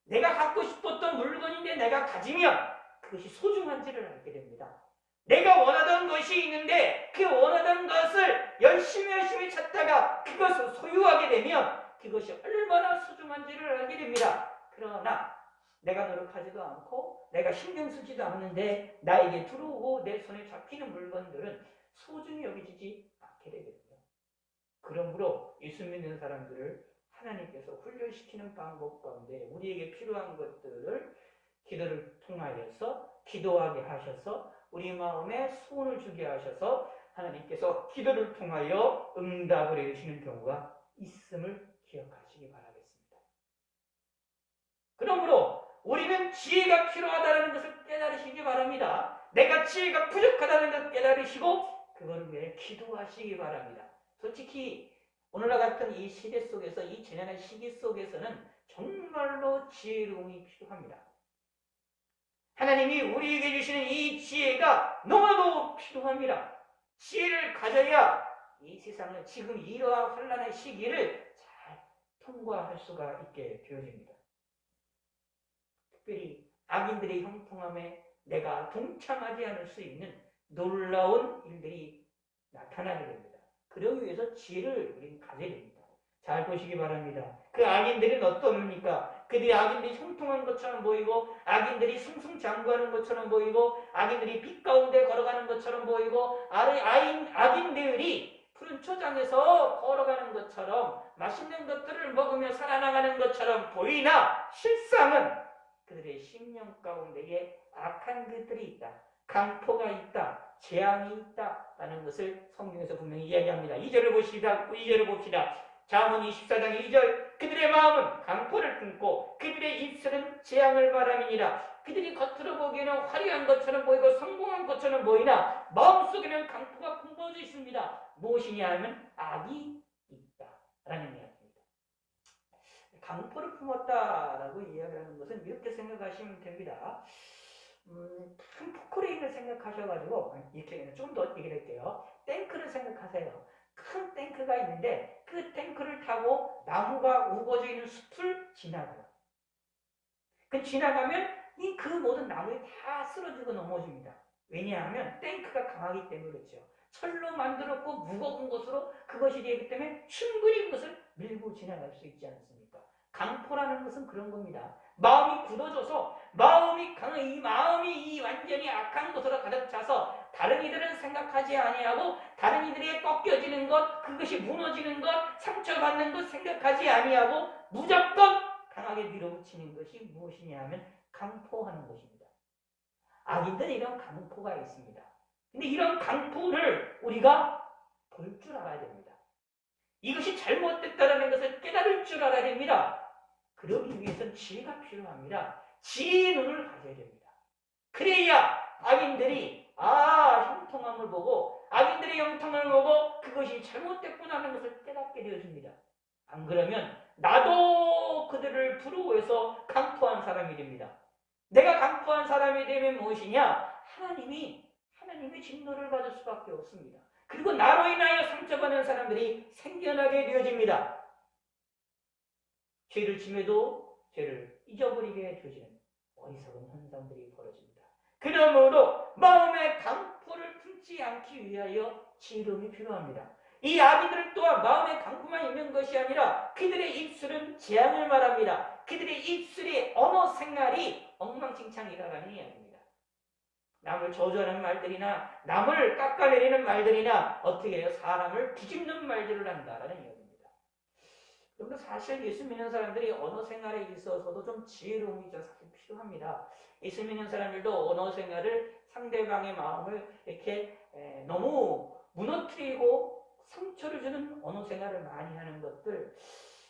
내가 갖고 싶었던 물건인데 내가 가지면 그것이 소중한지를 알게 됩니다. 내가 원하던 것이 있는데 그 원하던 것을 열심히 찾다가 그것을 소유하게 되면 그것이 얼마나 소중한지를 알게 됩니다. 그러나 내가 노력하지도 않고 내가 신경 쓰지도 않는데 나에게 들어오고 내 손에 잡히는 물건들은 소중히 여기지지 않게 되거든요. 그러므로 예수 믿는 사람들을 하나님께서 훈련시키는 방법 가운데 우리에게 필요한 것들을 기도를 통하여서 기도하게 하셔서 우리 마음에 소원을 주게 하셔서 하나님께서 기도를 통하여 응답을 해주시는 경우가 있음을 기억하시기 바라겠습니다. 그러므로 우리는 지혜가 필요하다는 것을 깨달으시기 바랍니다. 내가 지혜가 부족하다는 것을 깨달으시고 그걸 위해 기도하시기 바랍니다. 솔직히 오늘날 같은 이 시대 속에서 이 재난의 시기 속에서는 정말로 지혜로움이 필요합니다. 하나님이 우리에게 주시는 이 지혜가 너무나도 필요합니다. 지혜를 가져야 이 세상은 지금 이러한 환난의 시기를 잘 통과할 수가 있게 되어집니다. 특별히 악인들의 형통함에 내가 동참하지 않을 수 있는 놀라운 일들이 나타나게 됩니다. 그러기 위해서 지혜를 우리는 가져야 됩니다. 잘 보시기 바랍니다. 그 악인들은 어떻습니까? 그들이 악인들이 형통한 것처럼 보이고 악인들이 승승장구하는 것처럼 보이고 악인들이 빛 가운데 걸어가는 것처럼 보이고 악인들이 푸른 초장에서 걸어가는 것처럼 맛있는 것들을 먹으며 살아나가는 것처럼 보이나 실상은 그들의 심령 가운데에 악한 것들이 있다. 강포가 있다. 재앙이 있다라는 것을 성경에서 분명히 이야기합니다. 2절을 봅시다. 자문 24장 2절 그들의 마음은 강포를 품고 그들의 입술은 재앙을 바람이니라. 그들이 겉으로 보기에는 화려한 것처럼 보이고 성공한 것처럼 보이나 마음속에는 강포가 품어져 있습니다. 무엇이냐 하면 악이 있다라는 이야기입니다. 강포를 품었다라고 이야기하는 것은 이렇게 생각하시면 됩니다. 큰 포크레인을 생각하셔가지고 이렇게 좀 더 얘기를 할게요. 탱크를 생각하세요. 큰 탱크가 있는데 그 탱크를 타고 나무가 우거져 있는 숲을 지나가요. 그 지나가면 그 모든 나무에 다 쓰러지고 넘어집니다. 왜냐하면 탱크가 강하기 때문에 그렇죠. 철로 만들었고 무거운 것으로 그것이 되기 때문에 충분히 그것을 밀고 지나갈 수 있지 않습니까? 강포라는 것은 그런 겁니다. 마음이 굳어져서 이 마음이 완전히 악한 것으로 가득 차서 다른 이들은 생각하지 아니하고 다른 이들이 꺾여지는 것, 그것이 무너지는 것, 상처받는 것 생각하지 아니하고 무조건 강하게 밀어붙이는 것이 무엇이냐 하면 강포하는 것입니다. 악인들은 이런 강포가 있습니다. 근데 이런 강포를 우리가 볼 줄 알아야 됩니다. 이것이 잘못됐다는 것을 깨달을 줄 알아야 됩니다. 그러기 위해서는 지혜가 필요합니다. 지혜의 눈을 가져야 됩니다. 그래야 악인들이 형통함을 보고 악인들의 형통을 보고 그것이 잘못됐구나 하는 것을 깨닫게 되어집니다. 안 그러면 나도 그들을 부러워해서 강포한 사람이 됩니다. 내가 강포한 사람이 되면 무엇이냐? 하나님의 진노를 받을 수밖에 없습니다. 그리고 나로 인하여 상처받는 사람들이 생겨나게 되어집니다. 죄를 지매도 죄를 잊어버리게 되어지는 어리석은 현상들이 벌어집니다. 그러므로 마음의 강포를 품지 않기 위하여 지혜로움이 필요합니다. 이 아비들 또한 마음의 강포만 있는 것이 아니라 그들의 입술은 재앙을 말합니다. 그들의 입술의 언어 생활이 엉망진창이라는 이야기입니다. 남을 저주하는 말들이나 남을 깎아내리는 말들이나 어떻게 해요? 사람을 뒤집는 말들을 한다라는 이야기입니다. 그런데 사실 예수 믿는 사람들이 언어 생활에 있어서도 좀 지혜로움이 사실 필요합니다. 예수 믿는 사람들도 언어 생활을 상대방의 마음을 이렇게 너무 무너뜨리고 상처를 주는 언어 생활을 많이 하는 것들,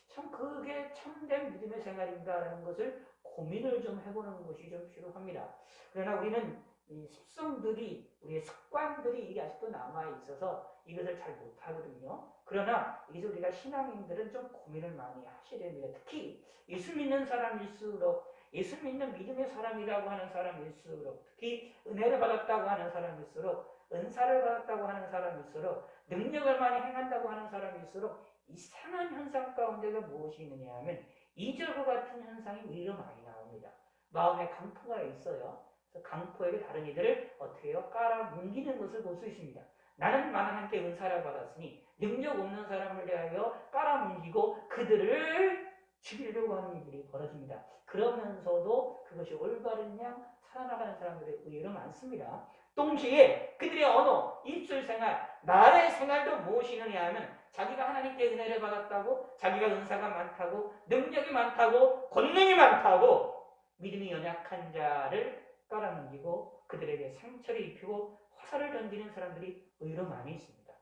참 그게 참된 믿음의 생활인가라는 것을 고민을 좀 해보는 것이 좀 필요합니다. 그러나 우리는 이 습성들이, 우리의 습관들이 이게 아직도 남아있어서 이것을 잘 못하거든요. 그러나 이제 우리가 신앙인들은 좀 고민을 많이 하셔야 됩니다. 특히 예수 믿는 사람일수록, 예수 믿는 믿음의 사람이라고 하는 사람일수록, 특히 은혜를 받았다고 하는 사람일수록, 은사를 받았다고 하는 사람일수록, 능력을 많이 행한다고 하는 사람일수록 이상한 현상 가운데가 무엇이 있느냐 하면 이절과 같은 현상이 오히려 많이 나옵니다. 마음에 강포가 있어요. 그래서 강포에게 다른 이들을 어떻게 해요? 깔아뭉기는 것을 볼 수 있습니다. 나는 만한께 은사를 받았으니 능력 없는 사람을 대하여 깔아뭉기고 그들을 죽이려고 하는 일이 벌어집니다. 그러면서도 그것이 올바른 양 살아나가는 사람들이 의외로 많습니다. 동시에 그들의 언어, 입술 생활, 말의 생활도 무엇이 있느냐 하면 자기가 하나님께 은혜를 받았다고, 자기가 은사가 많다고, 능력이 많다고, 권능이 많다고 믿음이 연약한 자를 깔아넘기고 그들에게 상처를 입히고 화살을 던지는 사람들이 의외로 많이 있습니다.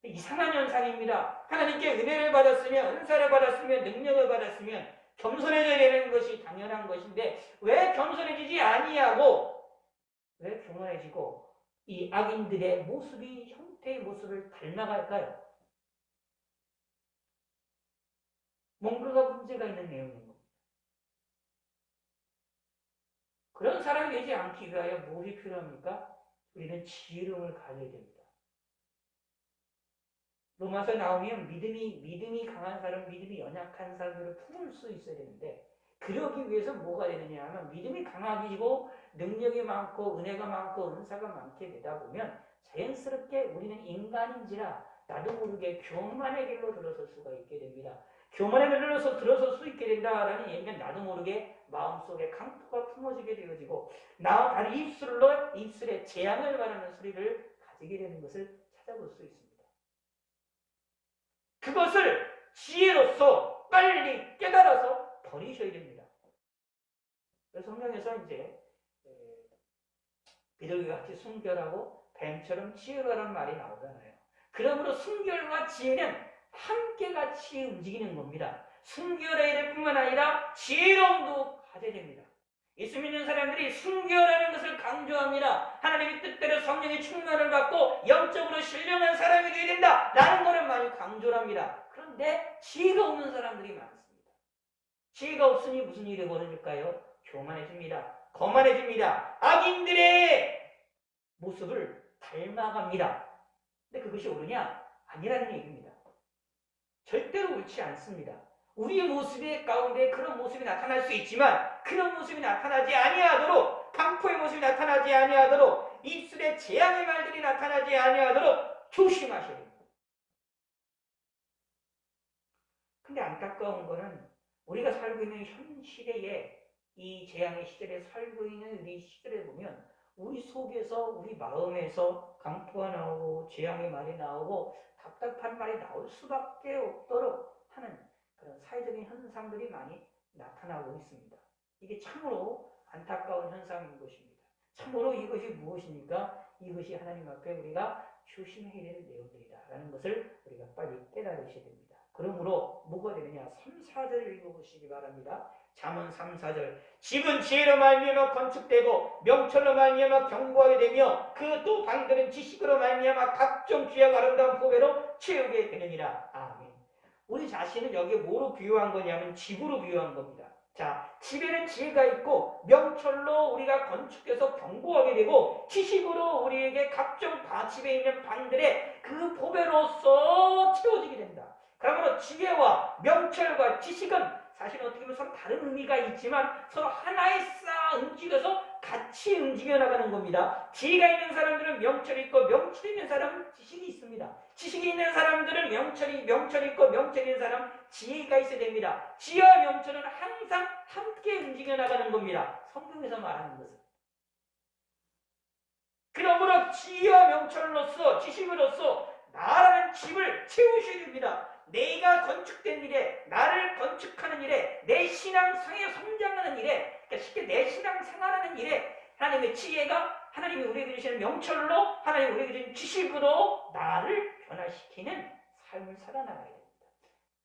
이상한 현상입니다. 하나님께 은혜를 받았으면, 은사를 받았으면, 능력을 받았으면 겸손해져야 되는 것이 당연한 것인데 왜 겸손해지지 아니하고 왜 교만해지고 이 악인들의 모습이, 형태의 모습을 닮아갈까요? 뭔가가 문제가 있는 내용입니다. 그런 사람이 되지 않기 위하여 무엇이 필요합니까? 우리는 지혜로움을 가져야 됩니다. 로마서 나오면 믿음이 강한 사람, 믿음이 연약한 사람들을 품을 수 있어야 되는데 그러기 위해서 뭐가 되느냐 하면 믿음이 강하고 능력이 많고 은혜가 많고 은사가 많게 되다 보면 자연스럽게 우리는 인간인지라 나도 모르게 교만의 길로 들어설 수가 있게 됩니다. 교만의 길로 들어설 수 있게 된다라는 얘기는 나도 모르게 마음속에 강포가 품어지게 되어지고 다른 입술에 재앙을 말하는 소리를 가지게 되는 것을 찾아볼 수 있습니다. 그것을 지혜로서 빨리 깨달아서 버리셔야 됩니다. 그래서 성경에서 이제 비둘기가 같이 순결하고 뱀처럼 지혜로라는 말이 나오잖아요. 그러므로 순결과 지혜는 함께 같이 움직이는 겁니다. 순교라 이럴 뿐만 아니라 지혜로움도 가져야 됩니다. 예수 믿는 사람들이 순교라는 것을 강조합니다. 하나님의 뜻대로 성령의 충만을 받고 영적으로 신령한 사람이 되어야 된다 라는 것을 많이 강조를 합니다. 그런데 지혜가 없는 사람들이 많습니다. 지혜가 없으니 무슨 일이 벌어질까요? 교만해집니다. 거만해집니다. 악인들의 모습을 닮아갑니다. 근데 그것이 옳으냐? 아니라는 얘기입니다. 절대로 옳지 않습니다. 우리의 모습의 가운데 그런 모습이 나타날 수 있지만 그런 모습이 나타나지 아니하도록, 강포의 모습이 나타나지 아니하도록, 입술에 재앙의 말들이 나타나지 아니하도록 조심하셔야 됩니다. 근데 안타까운 거는 우리가 살고 있는 현 시대에, 이 재앙의 시절에 살고 있는 우리 시절에 보면 우리 속에서, 우리 마음에서 강포가 나오고 재앙의 말이 나오고 답답한 말이 나올 수밖에 없도록 하는 그런 사회적인 현상들이 많이 나타나고 있습니다. 이게 참으로 안타까운 현상인 것입니다. 참으로 이것이 무엇입니까? 이것이 하나님 앞에 우리가 조심해야 될 내용들이다라는 것을 우리가 빨리 깨달으셔야 됩니다. 그러므로 뭐가 되느냐? 3, 4절을 읽어보시기 바랍니다. 잠언 3, 4절. 집은 지혜로 말미암아 건축되고 명철로 말미암아 견고하게 되며 그 또 방들은 지식으로 말미암아 각종 귀하고 아름다운 보배로 채우게 되느니라. 아멘. 우리 자신은 여기에 뭐로 비유한 거냐면 집으로 비유한 겁니다. 자, 집에는 지혜가 있고 명철로 우리가 건축해서 견고하게 되고 지식으로 우리에게 각종 집에 있는 방들의 그 보배로서 채워지게 된다. 그러므로 지혜와 명철과 지식은 사실 어떻게 보면 서로 다른 의미가 있지만 서로 하나에 쌓아 움직여서 같이 움직여 나가는 겁니다. 지혜가 있는 사람들은 명철이 있고 명철이 있는 사람은 지식이 있습니다. 지식이 있는 사람들은 명철이 있고 명철이 있는 사람은 지혜가 있어야 됩니다. 지혜와 명철은 항상 함께 움직여 나가는 겁니다. 성경에서 말하는 것은. 그러므로 지혜와 명철로서 지식으로서 나라는 집을 채우셔야 됩니다. 내가 건축된 일에, 나를 건축하는 일에, 내 신앙성에 성장하는 일에, 그러니까 쉽게 내 신앙생활하는 일에 하나님의 지혜가, 하나님이 우리에게 주시는 명철로, 하나님이 우리에게 주신 지식으로 나를 변화시키는 삶을 살아나가야 됩니다.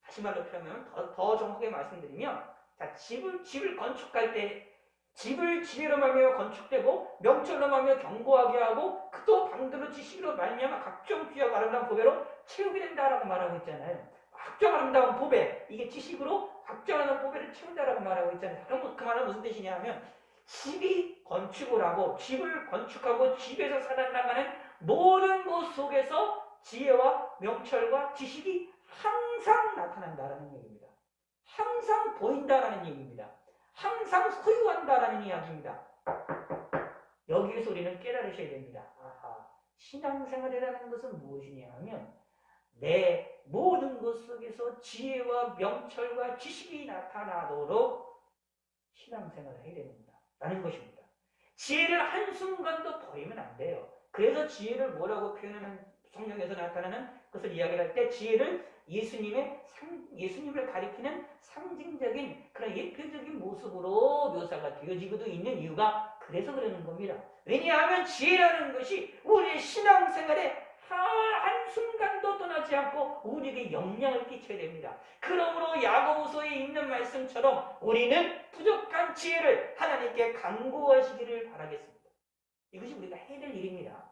다시 말로 표현하면 더 정확하게 말씀드리면, 자, 집을 건축할 때 집을 지혜로 말미암아 건축되고 명철로 말미암아 견고하게 하고 또 방들로 지식으로 말미암아 각종 귀하고 아름다운 보배로 채우게 된다라고 말하고 있잖아요. 각종 아름다운 보배, 이게 지식으로 각종 아름다운 보배를 채운다라고 말하고 있잖아요. 그럼 그 말은 무슨 뜻이냐면 집이 건축을 하고 집을 건축하고 집에서 살아나가는 모든 것 속에서 지혜와 명철과 지식이 항상 나타난다라는 얘기입니다. 항상 보인다라는 얘기입니다. 항상 소유한다라는 이야기입니다. 여기에서 우리는 깨달으셔야 됩니다. 아하, 신앙생활이라는 것은 무엇이냐 하면 내 모든 것 속에서 지혜와 명철과 지식이 나타나도록 신앙생활을 해야 됩니다. 라는 것입니다. 지혜를 한순간도 버리면 안 돼요. 그래서 지혜를 뭐라고 표현하는, 성경에서 나타나는 것을 이야기를 할 때 지혜를 예수님을 가리키는 상징적인 그런 예표적인 모습으로 묘사가 되어지고도 있는 이유가 그래서 그러는 겁니다. 왜냐하면 지혜라는 것이 우리의 신앙생활에 한순간도 떠나지 않고 우리에게 영향을 끼쳐야 됩니다. 그러므로 야고보서에 있는 말씀처럼 우리는 부족한 지혜를 하나님께 간구하시기를 바라겠습니다. 이것이 우리가 해야 될 일입니다.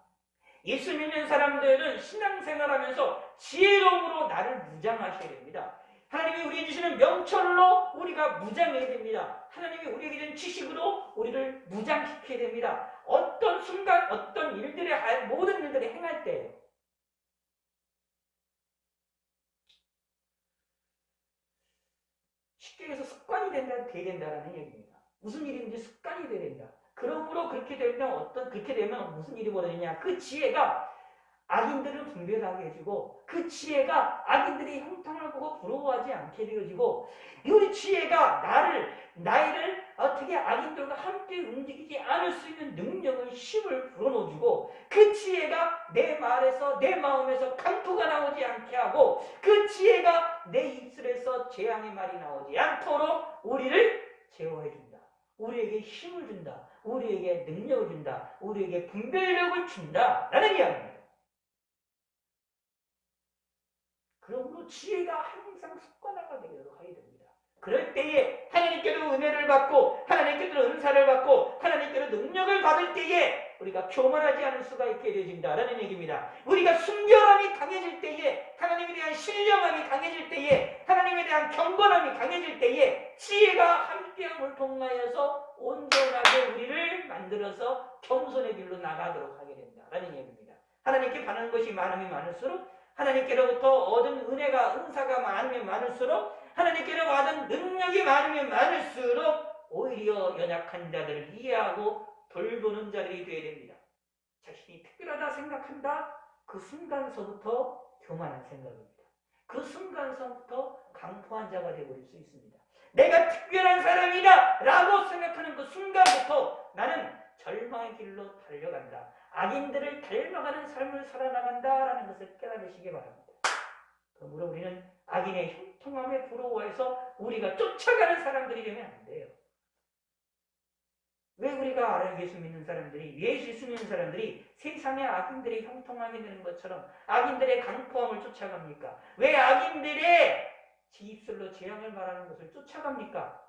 예수 믿는 사람들은 신앙생활하면서 지혜로움으로 나를 무장하셔야 됩니다. 하나님이 우리에게 주시는 명철로 우리가 무장해야 됩니다. 하나님이 우리에게 주는 지식으로 우리를 무장시켜야 됩니다. 어떤 순간, 어떤 일들에, 모든 일들을 행할 때 쉽게 해서 습관이 돼야 된다는 얘기입니다. 무슨 일인지 습관이 돼야 된다. 그러므로 그렇게 되면 무슨 일이 벌어지냐? 그 지혜가 악인들을 분별하게 해주고 그 지혜가 악인들이 형통을 보고 부러워하지 않게 되어지고 이 지혜가 나를 어떻게 악인들과 함께 움직이지 않을 수 있는 능력을, 힘을 불어넣어주고 그 지혜가 내 말에서, 내 마음에서 강포가 나오지 않게 하고 그 지혜가 내 입술에서 재앙의 말이 나오지 않도록 우리를 제어해준다. 우리에게 힘을 준다. 우리에게 능력을 준다. 우리에게 분별력을 준다. 라는 이야기입니다. 그러므로 그 지혜가 항상 습관화가 되도록 해야 됩니다. 그럴 때에 하나님께로 은혜를 받고 하나님께로 은사를 받고 하나님께로 능력을 받을 때에 우리가 교만하지 않을 수가 있게 되어진다라는 얘기입니다. 우리가 순결함이 강해질 때에 하나님에 대한 신령함이 강해질 때에 하나님에 대한 경건함이 강해질 때에 지혜가 함께함을 통하여서 온전하게 우리를 만들어서 겸손의 길로 나가도록 하게 된다라는 얘기입니다. 하나님께 받는 것이 많으면 많을수록 하나님께로부터 얻은 은사가 많으면 많을수록 하나님께로 받은 능력이 많으면 많을수록 오히려 연약한 자들을 이해하고 돌보는 자들이 되어야 됩니다. 자신이 특별하다 생각한다? 그 순간서부터 교만한 생각입니다. 그 순간서부터 강포한 자가 되어버릴 수 있습니다. 내가 특별한 사람이다 라고 생각하는 그 순간부터 나는 절망의 길로 달려간다. 악인들을 닮아가는 삶을 살아나간다라는 것을 깨달으시기 바랍니다. 그러므로 우리는 악인의 형통함에 부러워해서 우리가 쫓아가는 사람들이 되면 안 돼요. 왜 우리가 예수 믿는 사람들이, 예수 믿는 사람들이 세상의 악인들의 형통함이 되는 것처럼 악인들의 강포함을 쫓아갑니까? 왜 악인들의 지 입술로 재앙을 말하는 것을 쫓아갑니까?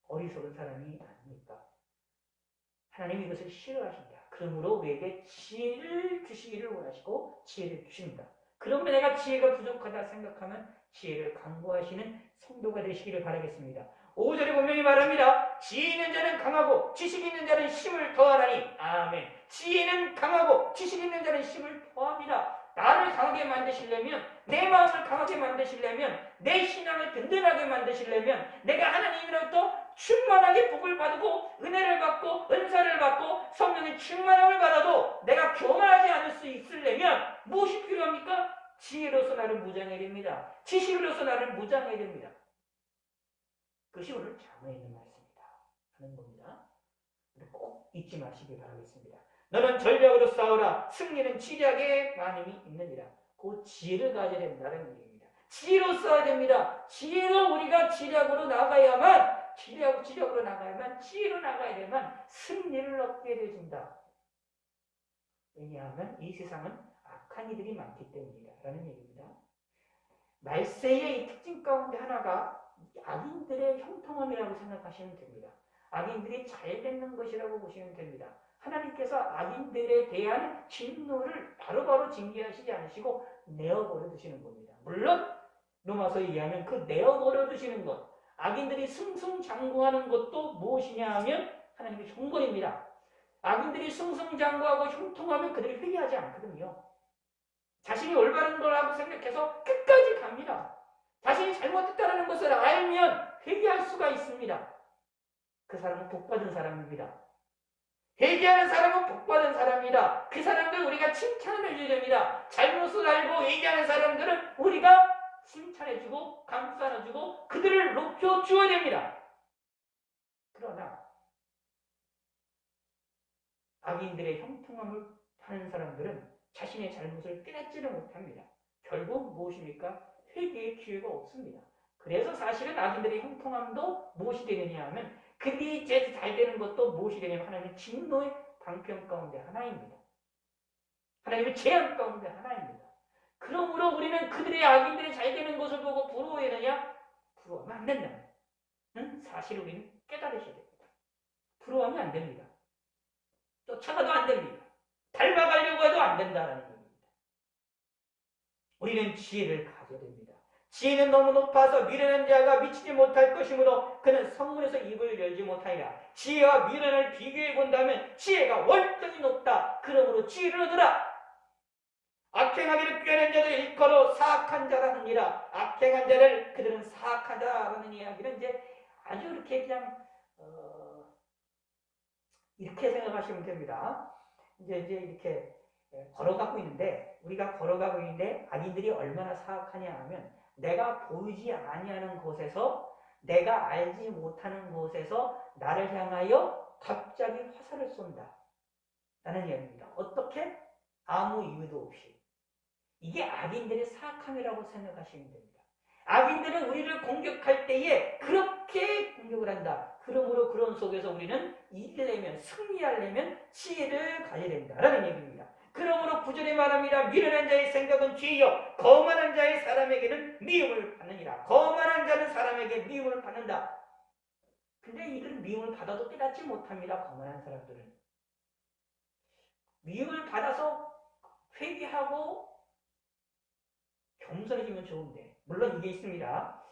어리석은 사람이 아닙니까? 하나님이 이것을 싫어하신다. 그러므로 우리에게 지혜를 주시기를 원하시고 지혜를 주십니다. 그러면 내가 지혜가 부족하다 생각하면 지혜를 강구하시는 성도가 되시기를 바라겠습니다. 5절에 분명히 말합니다. 지혜 있는 자는 강하고 지식 있는 자는 힘을 더하나니. 아멘. 지혜는 강하고 지식 있는 자는 힘을 더합니다. 나를 강하게 만드시려면, 내 마음을 강하게 만드시려면, 내 신앙을 든든하게 만드시려면, 내가 하나님으로부터 충만하게 복을 받고 은혜를 받고 은사를 받고 성령의 충만함을 받아도 내가 교만하지 않을 수 있으려면 무엇이 필요합니까? 지혜로서 나를 무장해야 됩니다. 지식으로서 나를 무장해야 됩니다. 그것이 오늘 잠언에 있는 말씀이다 하는 겁니다. 꼭 잊지 마시기 바라겠습니다. 너는 전략으로 싸우라. 승리는 지략에 많음이 있느니라. 그 지혜를 가져야 된다는 얘기입니다. 지혜로 싸워야 됩니다. 지혜로 우리가 지략으로 나가야만, 지략으로 나가야만, 지혜로 나가야 되면 승리를 얻게 되어진다. 왜냐하면 이 세상은 악한 이들이 많기 때문이다 라는 얘기입니다. 말세의 이 특징 가운데 하나가 악인들의 형통함이라고 생각하시면 됩니다. 악인들이 잘 되는 것이라고 보시면 됩니다. 하나님께서 악인들에 대한 진노를 바로바로 징계하시지 않으시고 내어버려 두시는 겁니다. 물론 로마서에 의하면 그 내어버려 두시는 것, 악인들이 승승장구하는 것도 무엇이냐 하면 하나님의 형벌입니다. 악인들이 승승장구하고 형통하면 그들이 회개하지 않거든요. 자신이 올바른 거라고 생각해서 끝까지 갑니다. 자신이 잘못했다는 것을 알면 회개할 수가 있습니다. 그 사람은 복받은 사람입니다. 회개하는 사람은 복받은 사람이다. 그 사람들 우리가 칭찬을 해줘야 됩니다. 잘못을 알고 회개하는 사람들은 우리가 칭찬해주고 감싸 안아주고 그들을 높여주어야 됩니다. 그러나 악인들의 형통함을 하는 사람들은 자신의 잘못을 깨닫지를 못합니다. 결국 무엇입니까? 회개의 기회가 없습니다. 그래서 사실은 악인들의 형통함도 무엇이 되느냐 하면 그들이 잘 되는 것도 무엇이 되냐면 하나님의 진노의 방편 가운데 하나입니다. 하나님의 재앙 가운데 하나입니다. 그러므로 우리는 그들의 악인들이 잘 되는 것을 보고 부러워해야 되냐? 부러워하면 안 된다는 사실 우리는 깨달으셔야 됩니다. 부러워하면 안 됩니다. 쫓아가도 안 됩니다. 닮아가려고 해도 안 된다는 겁니다. 우리는 지혜를 가져야 됩니다. 지혜는 너무 높아서 미련한 자가 미치지 못할 것이므로 그는 성문에서 입을 열지 못하리라. 지혜와 미련을 비교해 본다면 지혜가 월등히 높다. 그러므로 지혜를 얻으라. 악행하기를 꾀하는 자들 일컬어 사악한 자라느니라. 악행한 자를 그들은 사악한 자라는 이야기는 이제 아주 이렇게 그냥 이렇게 생각하시면 됩니다. 이제 이렇게 걸어가고 있는데 우리가 걸어가고 있는데 악인들이 얼마나 사악하냐 하면 내가 보이지 아니하는 곳에서 내가 알지 못하는 곳에서 나를 향하여 갑자기 화살을 쏜다 라는 이야기입니다. 어떻게? 아무 이유도 없이. 이게 악인들의 사악함이라고 생각하시면 됩니다. 악인들은 우리를 공격할 때에 그렇게 공격을 한다. 그러므로 그런 속에서 우리는 이기려면 승리하려면 지혜를 가져야 된다라는 얘기입니다. 그러므로 구절에 말합니다. 미련한 자의 생각은 죄여 거만한 자의 사람에게는 미움을 받느니라. 거만한 자는 사람에게 미움을 받는다. 근데 이들은 미움을 받아도 깨닫지 못합니다. 거만한 사람들은. 미움을 받아서 회개하고 겸손해지면 좋은데, 물론 이게 있습니다.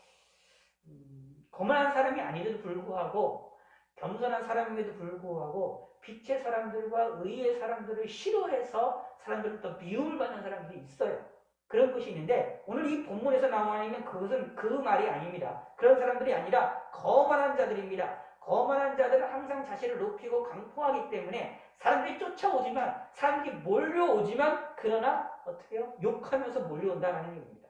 거만한 사람이 아니데도 불구하고 겸손한 사람임에도 불구하고 빛의 사람들과 의의 사람들을 싫어해서 사람들부터 미움을 받는 사람들이 있어요. 그런 것이 있는데 오늘 이 본문에서 나와 있는 그것은 그 말이 아닙니다. 그런 사람들이 아니라 거만한 자들입니다. 거만한 자들은 항상 자신을 높이고 강포하기 때문에 사람들이 쫓아오지만, 사람들이 몰려오지만, 그러나 어떻게 해요? 욕하면서 몰려온다는 얘기입니다.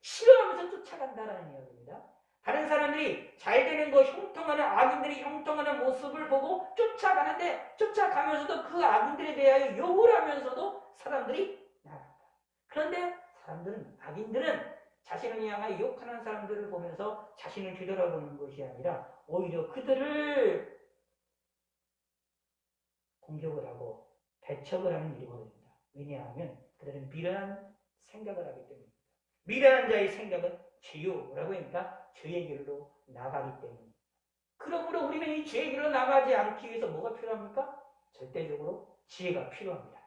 싫어하면서 쫓아간다는 이야기입니다. 다른 사람들이 잘 되는 거, 형통하는 악인들이 형통하는 모습을 보고 쫓아가는데, 쫓아가면서도 그 악인들에 대하여 욕을 하면서도 사람들이 나간다. 그런데 악인들은 자신을 향하여 욕하는 사람들을 보면서 자신을 뒤돌아보는 것이 아니라 오히려 그들을 공격을 하고 배척을 하는 일이 벌어집니다. 왜냐하면 그들은 미련한 생각을 하기 때문입니다. 미련한 자의 생각은 죄요라고 하니까 죄의 길로 나가기 때문입니다. 그러므로 우리는 이 죄의 길로 나가지 않기 위해서 뭐가 필요합니까? 절대적으로 지혜가 필요합니다.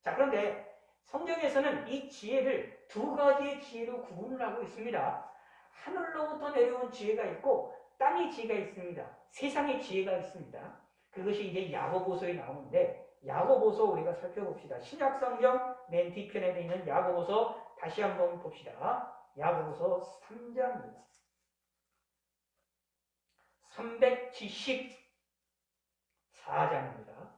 자, 그런데 성경에서는 이 지혜를 두 가지의 지혜로 구분을 하고 있습니다. 하늘로부터 내려온 지혜가 있고 땅의 지혜가 있습니다. 세상의 지혜가 있습니다. 그것이 이제 야고보서에 나오는데, 야고보서 우리가 살펴봅시다. 신약성경 맨 뒤편에 있는 야고보서 다시 한번 봅시다. 야고보서 3장입니다. 374장입니다.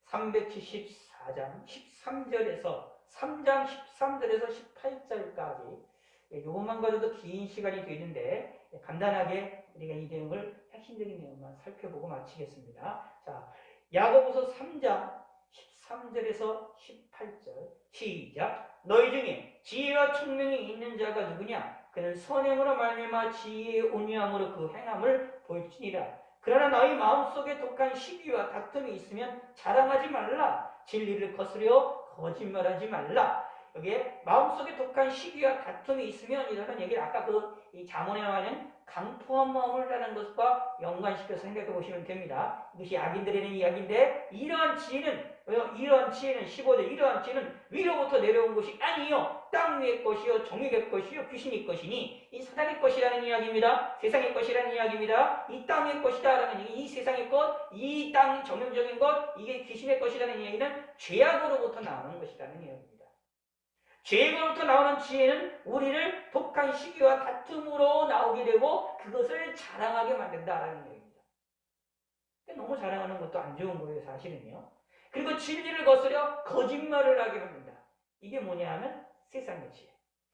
374장 13절에서 3장 13절에서 18절까지 요것만 가져도 긴 시간이 되는데 간단하게 우리가 이 내용을 핵심적인 내용만 살펴보고 마치겠습니다. 자, 야고보서 3장 13절에서 18절 시작. 너희 중에 지혜와 총명이 있는 자가 누구냐? 그는 선행으로 말미암아 지혜의 온유함으로 그 행함을 볼지니라. 그러나 너희 마음속에 독한 시기와 다툼이 있으면 자랑하지 말라. 진리를 거스려 거짓말하지 말라. 여기에 마음속에 독한 시기와 다툼이 있으면 이라는 얘기를 아까 이 잠언에 나와 있는 강포한 마음을 하는 것과 연관시켜서 생각해 보시면 됩니다. 이것이 악인들에는 이야기인데, 이러한 지혜는 15절, 이러한 지혜는 위로부터 내려온 것이 아니요 땅 위의 것이요 정욕의 것이요 귀신의 것이니, 이 사단의 것이라는 이야기입니다. 세상의 것이라는 이야기입니다. 이 땅의 것이다라는 얘기, 이 세상의 것, 이 땅 정욕적인 것, 이게 귀신의 것이라는 이야기는 죄악으로부터 나오는 것이라는 이야기입니다. 죄악으로부터 나오는 지혜는 우리를 독한 시기와 다툼으로 나오게 되고 그것을 자랑하게 만든다라는 얘기입니다. 너무 자랑하는 것도 안 좋은 거예요, 사실은요. 그리고 진리를 거스려 거짓말을 하게 합니다. 이게 뭐냐 하면 세상의 지혜.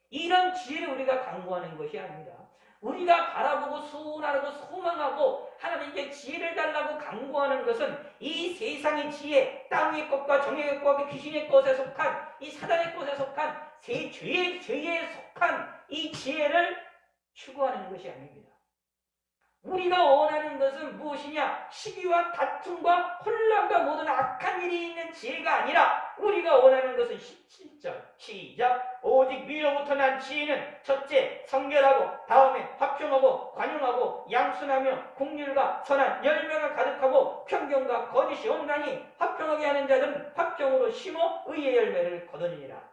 이런 지혜를 우리가 강구하는 것이 아닙니다. 우리가 바라보고 소원하고 소망하고 하나님께 지혜를 달라고 강구하는 것은 이 세상의 지혜, 땅의 것과 정의 것과 귀신의 것에 속한, 이 사단의 것에 속한 죄에 속한 이 지혜를 추구하는 것이 아닙니다. 우리가 원하는 것은 무엇이냐? 시기와 다툼과 혼란과 모든 악한 일이 있는 지혜가 아니라 우리가 원하는 것은 17절 시작. 오직 위로부터 난 지혜는 첫째 성결하고, 다음에 화평하고 관용하고 양순하며 긍휼과 선한 열매가 가득하고 평경과 거짓이 없나니 화평하게 하는 자들은 화평으로 심어 의의 열매를 거두니라.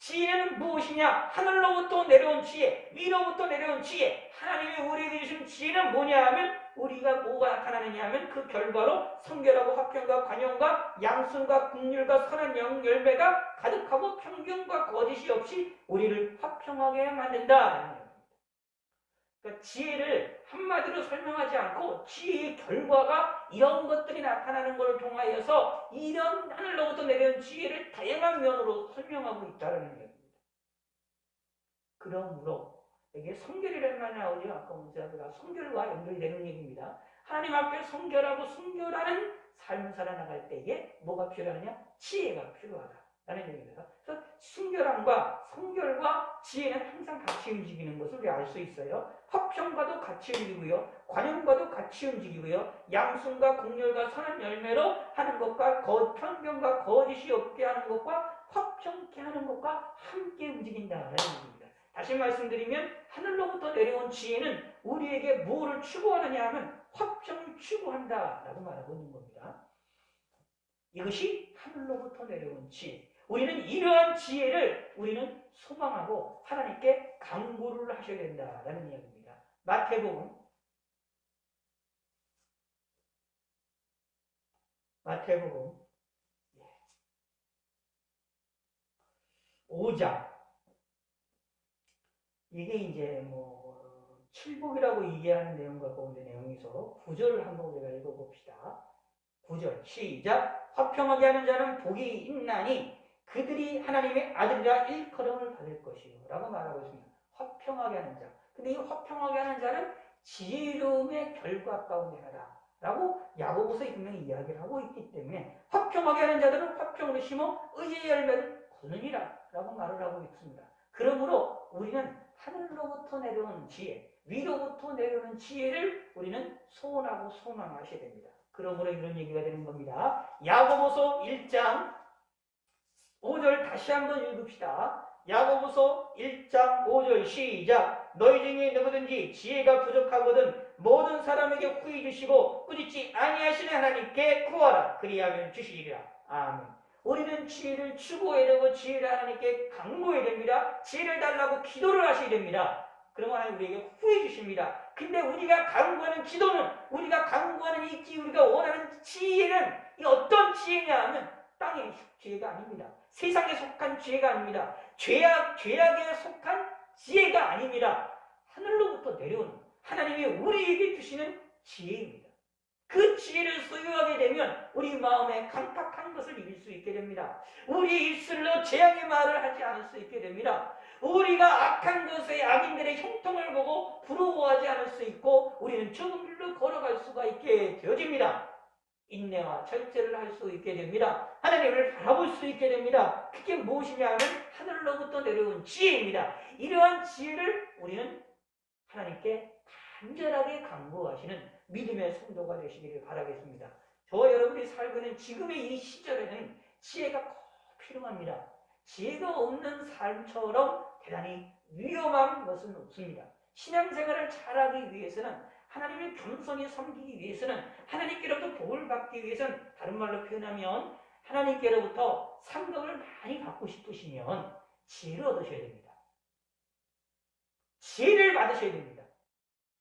지혜는 무엇이냐? 하늘로부터 내려온 지혜, 위로부터 내려온 지혜. 하나님이 우리에게 주신 지혜는 뭐냐 하면 우리가 뭐가 나타나느냐 하면 그 결과로 성결하고 화평과 관용과 양순과 긍휼과 선한 열매가 가득하고 평균과 거짓이 없이 우리를 화평하게 만든다. 그러니까 지혜를 한마디로 설명하지 않고 지혜의 결과가 이런 것들이 나타나는 것을 통하여서 이런 하늘로부터 내려온 지혜를 다양한 면으로 설명하고 있다는 얘기입니다. 그러므로 여기에 성결이라는 말이 나오죠. 아까 문자가 성결과 연결이 되는 얘기입니다. 하나님 앞에 성결하고 순결하는 삶을 살아나갈 때에 뭐가 필요하느냐? 지혜가 필요하다라는 얘기입니다. 그래서 순결함과 성결과 지혜는 항상 같이 움직이는 것을 우리 알 수 있어요. 화평과도 같이 움직이고요. 관용과도 같이 움직이고요. 양순과 공렬과 선한 열매로 하는 것과 편견과 거짓이 없게 하는 것과 화평케 하는 것과 함께 움직인다라는 얘기입니다. 다시 말씀드리면 하늘로부터 내려온 지혜는 우리에게 무엇을 추구하느냐 하면 화평을 추구한다라고 말하고 있는 겁니다. 이것이 하늘로부터 내려온 지혜. 우리는 이러한 지혜를 우리는 소망하고 하나님께 간구를 하셔야 된다라는 이야기입니다. 마태복음 5장. 이게 이제 칠복이라고 얘기하는 내용 갖고 있는 내용에서 9절을 한번 우리가 읽어봅시다. 9절 시작. 화평하게 하는 자는 복이 있나니 그들이 하나님의 아들이라 일컬음을 받을 것이요 라고 말하고 있습니다. 화평하게 하는 자. 근데 이 화평하게 하는 자는 지혜로움의 결과 가운데 하나 라고 야고보서에 분명히 이야기를 하고 있기 때문에 화평하게 하는 자들은 화평으로 심어 의의 열매를 거느니라 라고 말을 하고 있습니다. 그러므로 우리는 하늘로부터 내려온 지혜, 위로부터 내려오는 지혜를 우리는 소원하고 소망하셔야 됩니다. 그러므로 이런 얘기가 되는 겁니다. 야고보서 1장 5절 다시 한번 읽읍시다. 야고보서 1장 5절 시작. 너희 중에 누구든지 지혜가 부족하거든 모든 사람에게 후히 주시고 꾸짖지 아니하시는 하나님께 구하라. 그리하면 주시리라. 아멘. 우리는 지혜를 추구해야 되고 지혜를 하나님께 간구해야 됩니다. 지혜를 달라고 기도를 하셔야 됩니다. 그러면 하나님 우리에게 후해 주십니다. 근데 우리가 간구하는 기도는, 우리가 간구하는 이 지혜, 우리가 원하는 지혜는 이 어떤 지혜냐 하면 땅의 지혜가 아닙니다. 세상에 속한 지혜가 아닙니다. 죄악에 속한 지혜가 아닙니다. 하늘로부터 내려오는 하나님이 우리에게 주시는 지혜입니다. 그 지혜를 소유하게 되면 우리 마음에 강팍한 것을 이길 수 있게 됩니다. 우리 입술로 재앙의 말을 하지 않을 수 있게 됩니다. 우리가 악한 것에 악인들의 형통을 보고 부러워하지 않을 수 있고 우리는 좋은 길로 걸어갈 수가 있게 되어집니다. 인내와 절제를 할 수 있게 됩니다. 하나님을 바라볼 수 있게 됩니다. 그게 무엇이냐 하면 하늘로부터 내려온 지혜입니다. 이러한 지혜를 우리는 하나님께 간절하게 간구하시는 믿음의 성도가 되시기를 바라겠습니다. 저와 여러분이 살고 있는 지금의 이 시절에는 지혜가 꼭 필요합니다. 지혜가 없는 삶처럼 대단히 위험한 것은 없습니다. 신앙생활을 잘하기 위해서는, 하나님을 겸손히 섬기기 위해서는, 하나님께로부터 복을 받기 위해서는, 다른 말로 표현하면 하나님께로부터 상급을 많이 받고 싶으시면 지혜를 얻으셔야 됩니다. 지혜를 받으셔야 됩니다.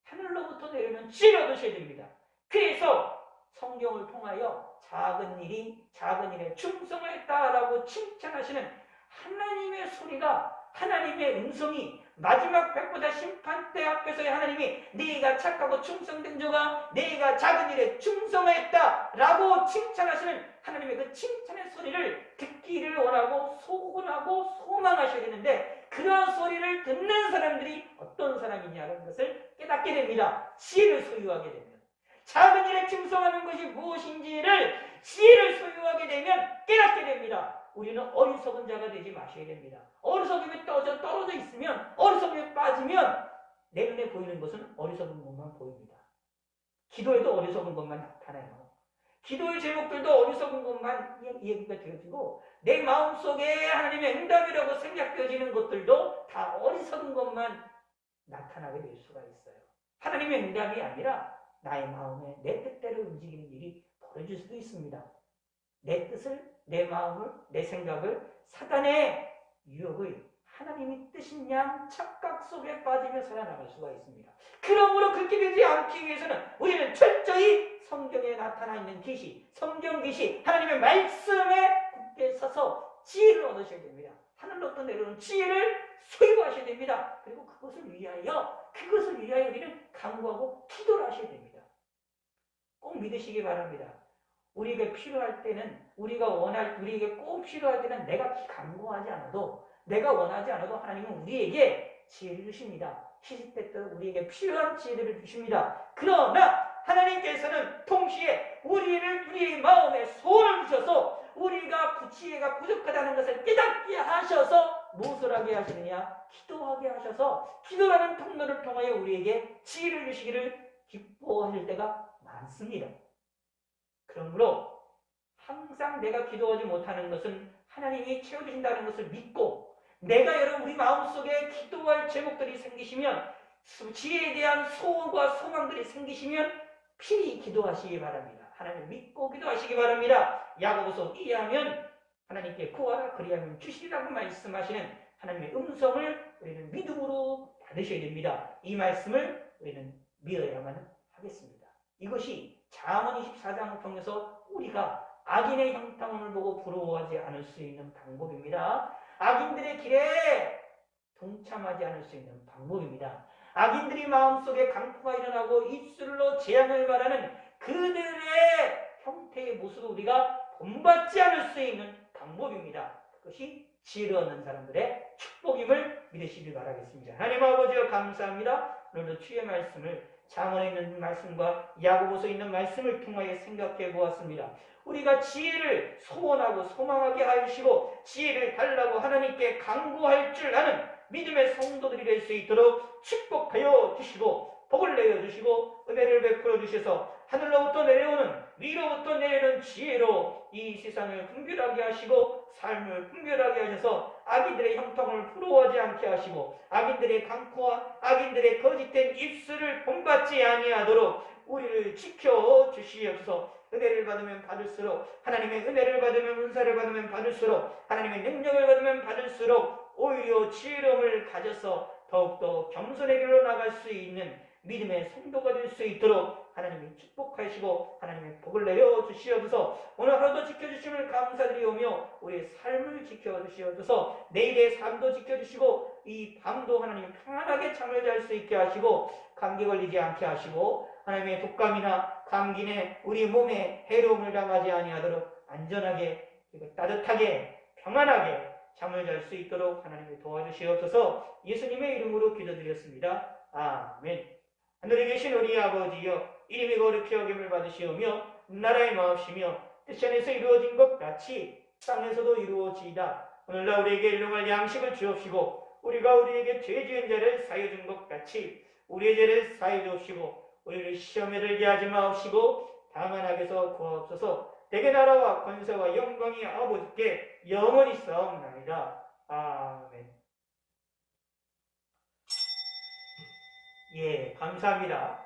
하늘로부터 내려오는 지혜를 얻으셔야 됩니다. 그래서 성경을 통하여 작은 일에 충성을 했다라고 칭찬하시는 하나님의 소리가, 하나님의 음성이 마지막 백보다 심판대 앞에서의 하나님이 네가 착하고 충성된 자가 네가 작은 일에 충성했다라고 칭찬하시는 하나님의 그 칭찬의 소리를 듣기를 원하고 소원하고 소망하셔야 되는데, 그러한 소리를 듣는 사람들이 어떤 사람이냐는 것을 깨닫게 됩니다. 지혜를 소유하게 되면, 작은 일에 충성하는 것이 무엇인지를 지혜를 소유하게 되면 깨닫게 됩니다. 우리는 어리석은 자가 되지 마셔야 됩니다. 어리석음에 떨어져 있으면, 어리석음에 빠지면 내 눈에 보이는 것은 어리석은 것만 보입니다. 기도에도 어리석은 것만 나타나요. 기도의 제목들도 어리석은 것만 얘기가 되어지고, 내 마음속에 하나님의 응답이라고 생각되어지는 것들도 다 어리석은 것만 나타나게 될 수가 있어요. 하나님의 응답이 아니라 나의 마음에 내 뜻대로 움직이는 일이 벌어질 수도 있습니다. 내 뜻을, 내 마음을, 내 생각을 사단의 유혹을 하나님이 뜻인 양 착각 속에 빠지며 살아나갈 수가 있습니다. 그러므로 그렇게 되지 않기 위해서는 우리는 철저히 성경에 나타나 있는 계시, 성경 계시, 하나님의 말씀에 굳게 서서 지혜를 얻으셔야 됩니다. 하늘로부터 내려오는 지혜를 소유하셔야 됩니다. 그리고 그것을 위하여 우리는 간구하고 기도를 하셔야 됩니다. 꼭 믿으시기 바랍니다. 우리에게 필요할 때는, 우리에게 꼭 필요할 때는 내가 간구하지 않아도, 내가 원하지 않아도 하나님은 우리에게 지혜를 주십니다. 시시때때로 우리에게 필요한 지혜를 주십니다. 그러나 하나님께서는 동시에 우리의 마음에 소원을 주셔서 우리가 그 지혜가 부족하다는 것을 깨닫게 하셔서 무엇을 하게 하시느냐? 기도하게 하셔서 기도라는 통로를 통하여 우리에게 지혜를 주시기를 기뻐하실 때가 많습니다. 그러므로 항상 내가 기도하지 못하는 것은 하나님이 채워주신다는 것을 믿고, 내가 여러분 우리 마음속에 기도할 제목들이 생기시면, 지혜에 대한 소원과 소망들이 생기시면 필히 기도하시기 바랍니다. 하나님 믿고 기도하시기 바랍니다. 야고보서 2하면 하나님께 구하라 그리하면 주시리라고 말씀하시는 하나님의 음성을 우리는 믿음으로 받으셔야 됩니다. 이 말씀을 우리는 믿어야만 하겠습니다. 이것이 잠언 24장을 통해서 우리가 악인의 형통을 보고 부러워하지 않을 수 있는 방법입니다. 악인들의 길에 동참하지 않을 수 있는 방법입니다. 악인들이 마음속에 강포가 일어나고 입술로 재앙을 말하는 그들의 형태의 모습을 우리가 본받지 않을 수 있는 방법입니다. 그것이 지혜를 얻는 사람들의 축복임을 믿으시길 바라겠습니다. 하나님 아버지여 감사합니다. 오늘도 주의 말씀을 잠언에 있는 말씀과 야고보서에 있는 말씀을 통하여 생각해 보았습니다. 우리가 지혜를 소원하고 소망하게 하시고 지혜를 달라고 하나님께 간구할 줄 아는 믿음의 성도들이 될 수 있도록 축복하여 주시고 복을 내어 주시고 은혜를 베풀어 주셔서 하늘로부터 내려오는 위로부터 내리는 지혜로 이 세상을 분별하게 하시고 삶을 분별하게 하셔서 악인들의 형통을 부러워하지 않게 하시고 악인들의 강포와 악인들의 거짓된 입술을 본받지 아니하도록 우리를 지켜 주시옵소서. 은혜를 받으면 받을수록, 하나님의 은혜를 받으면 은사를 받으면 받을수록, 하나님의 능력을 받으면 받을수록 오히려 지혜로움을 가져서 더욱더 겸손의 길로 나갈 수 있는 믿음의 성도가 될 수 있도록 하나님이 축복하시고 하나님의 복을 내려 주시옵소서. 오늘 하루도 지켜주심을 감사드리오며 우리의 삶을 지켜주시옵소서. 내일의 삶도 지켜주시고 이 밤도 하나님 평안하게 잠을 잘 수 있게 하시고 감기 걸리지 않게 하시고 하나님의 독감이나 감기에 우리 몸에 해로움을 당하지 아니하도록 안전하게 그리고 따뜻하게 평안하게 잠을 잘 수 있도록 하나님이 도와주시옵소서. 예수님의 이름으로 기도드렸습니다. 아멘. 하늘에 계신 우리 아버지여, 이름이 거룩히 여김을 받으시오며 나라의 마옵시며 뜻이 안에서 이루어진 것 같이 땅에서도 이루어지이다. 오늘날 우리에게 일용할 양식을 주옵시고 우리가 우리에게 죄 지은 자를 사하여 준 것 같이 우리의 죄를 사하여 주옵시고 우리를 시험에 들게 하지 마옵시고 다만 악에서 구하옵소서. 대개 나라와 권세와 영광이 아버지께 영원히 싸움나이다. 아멘. 예, 감사합니다.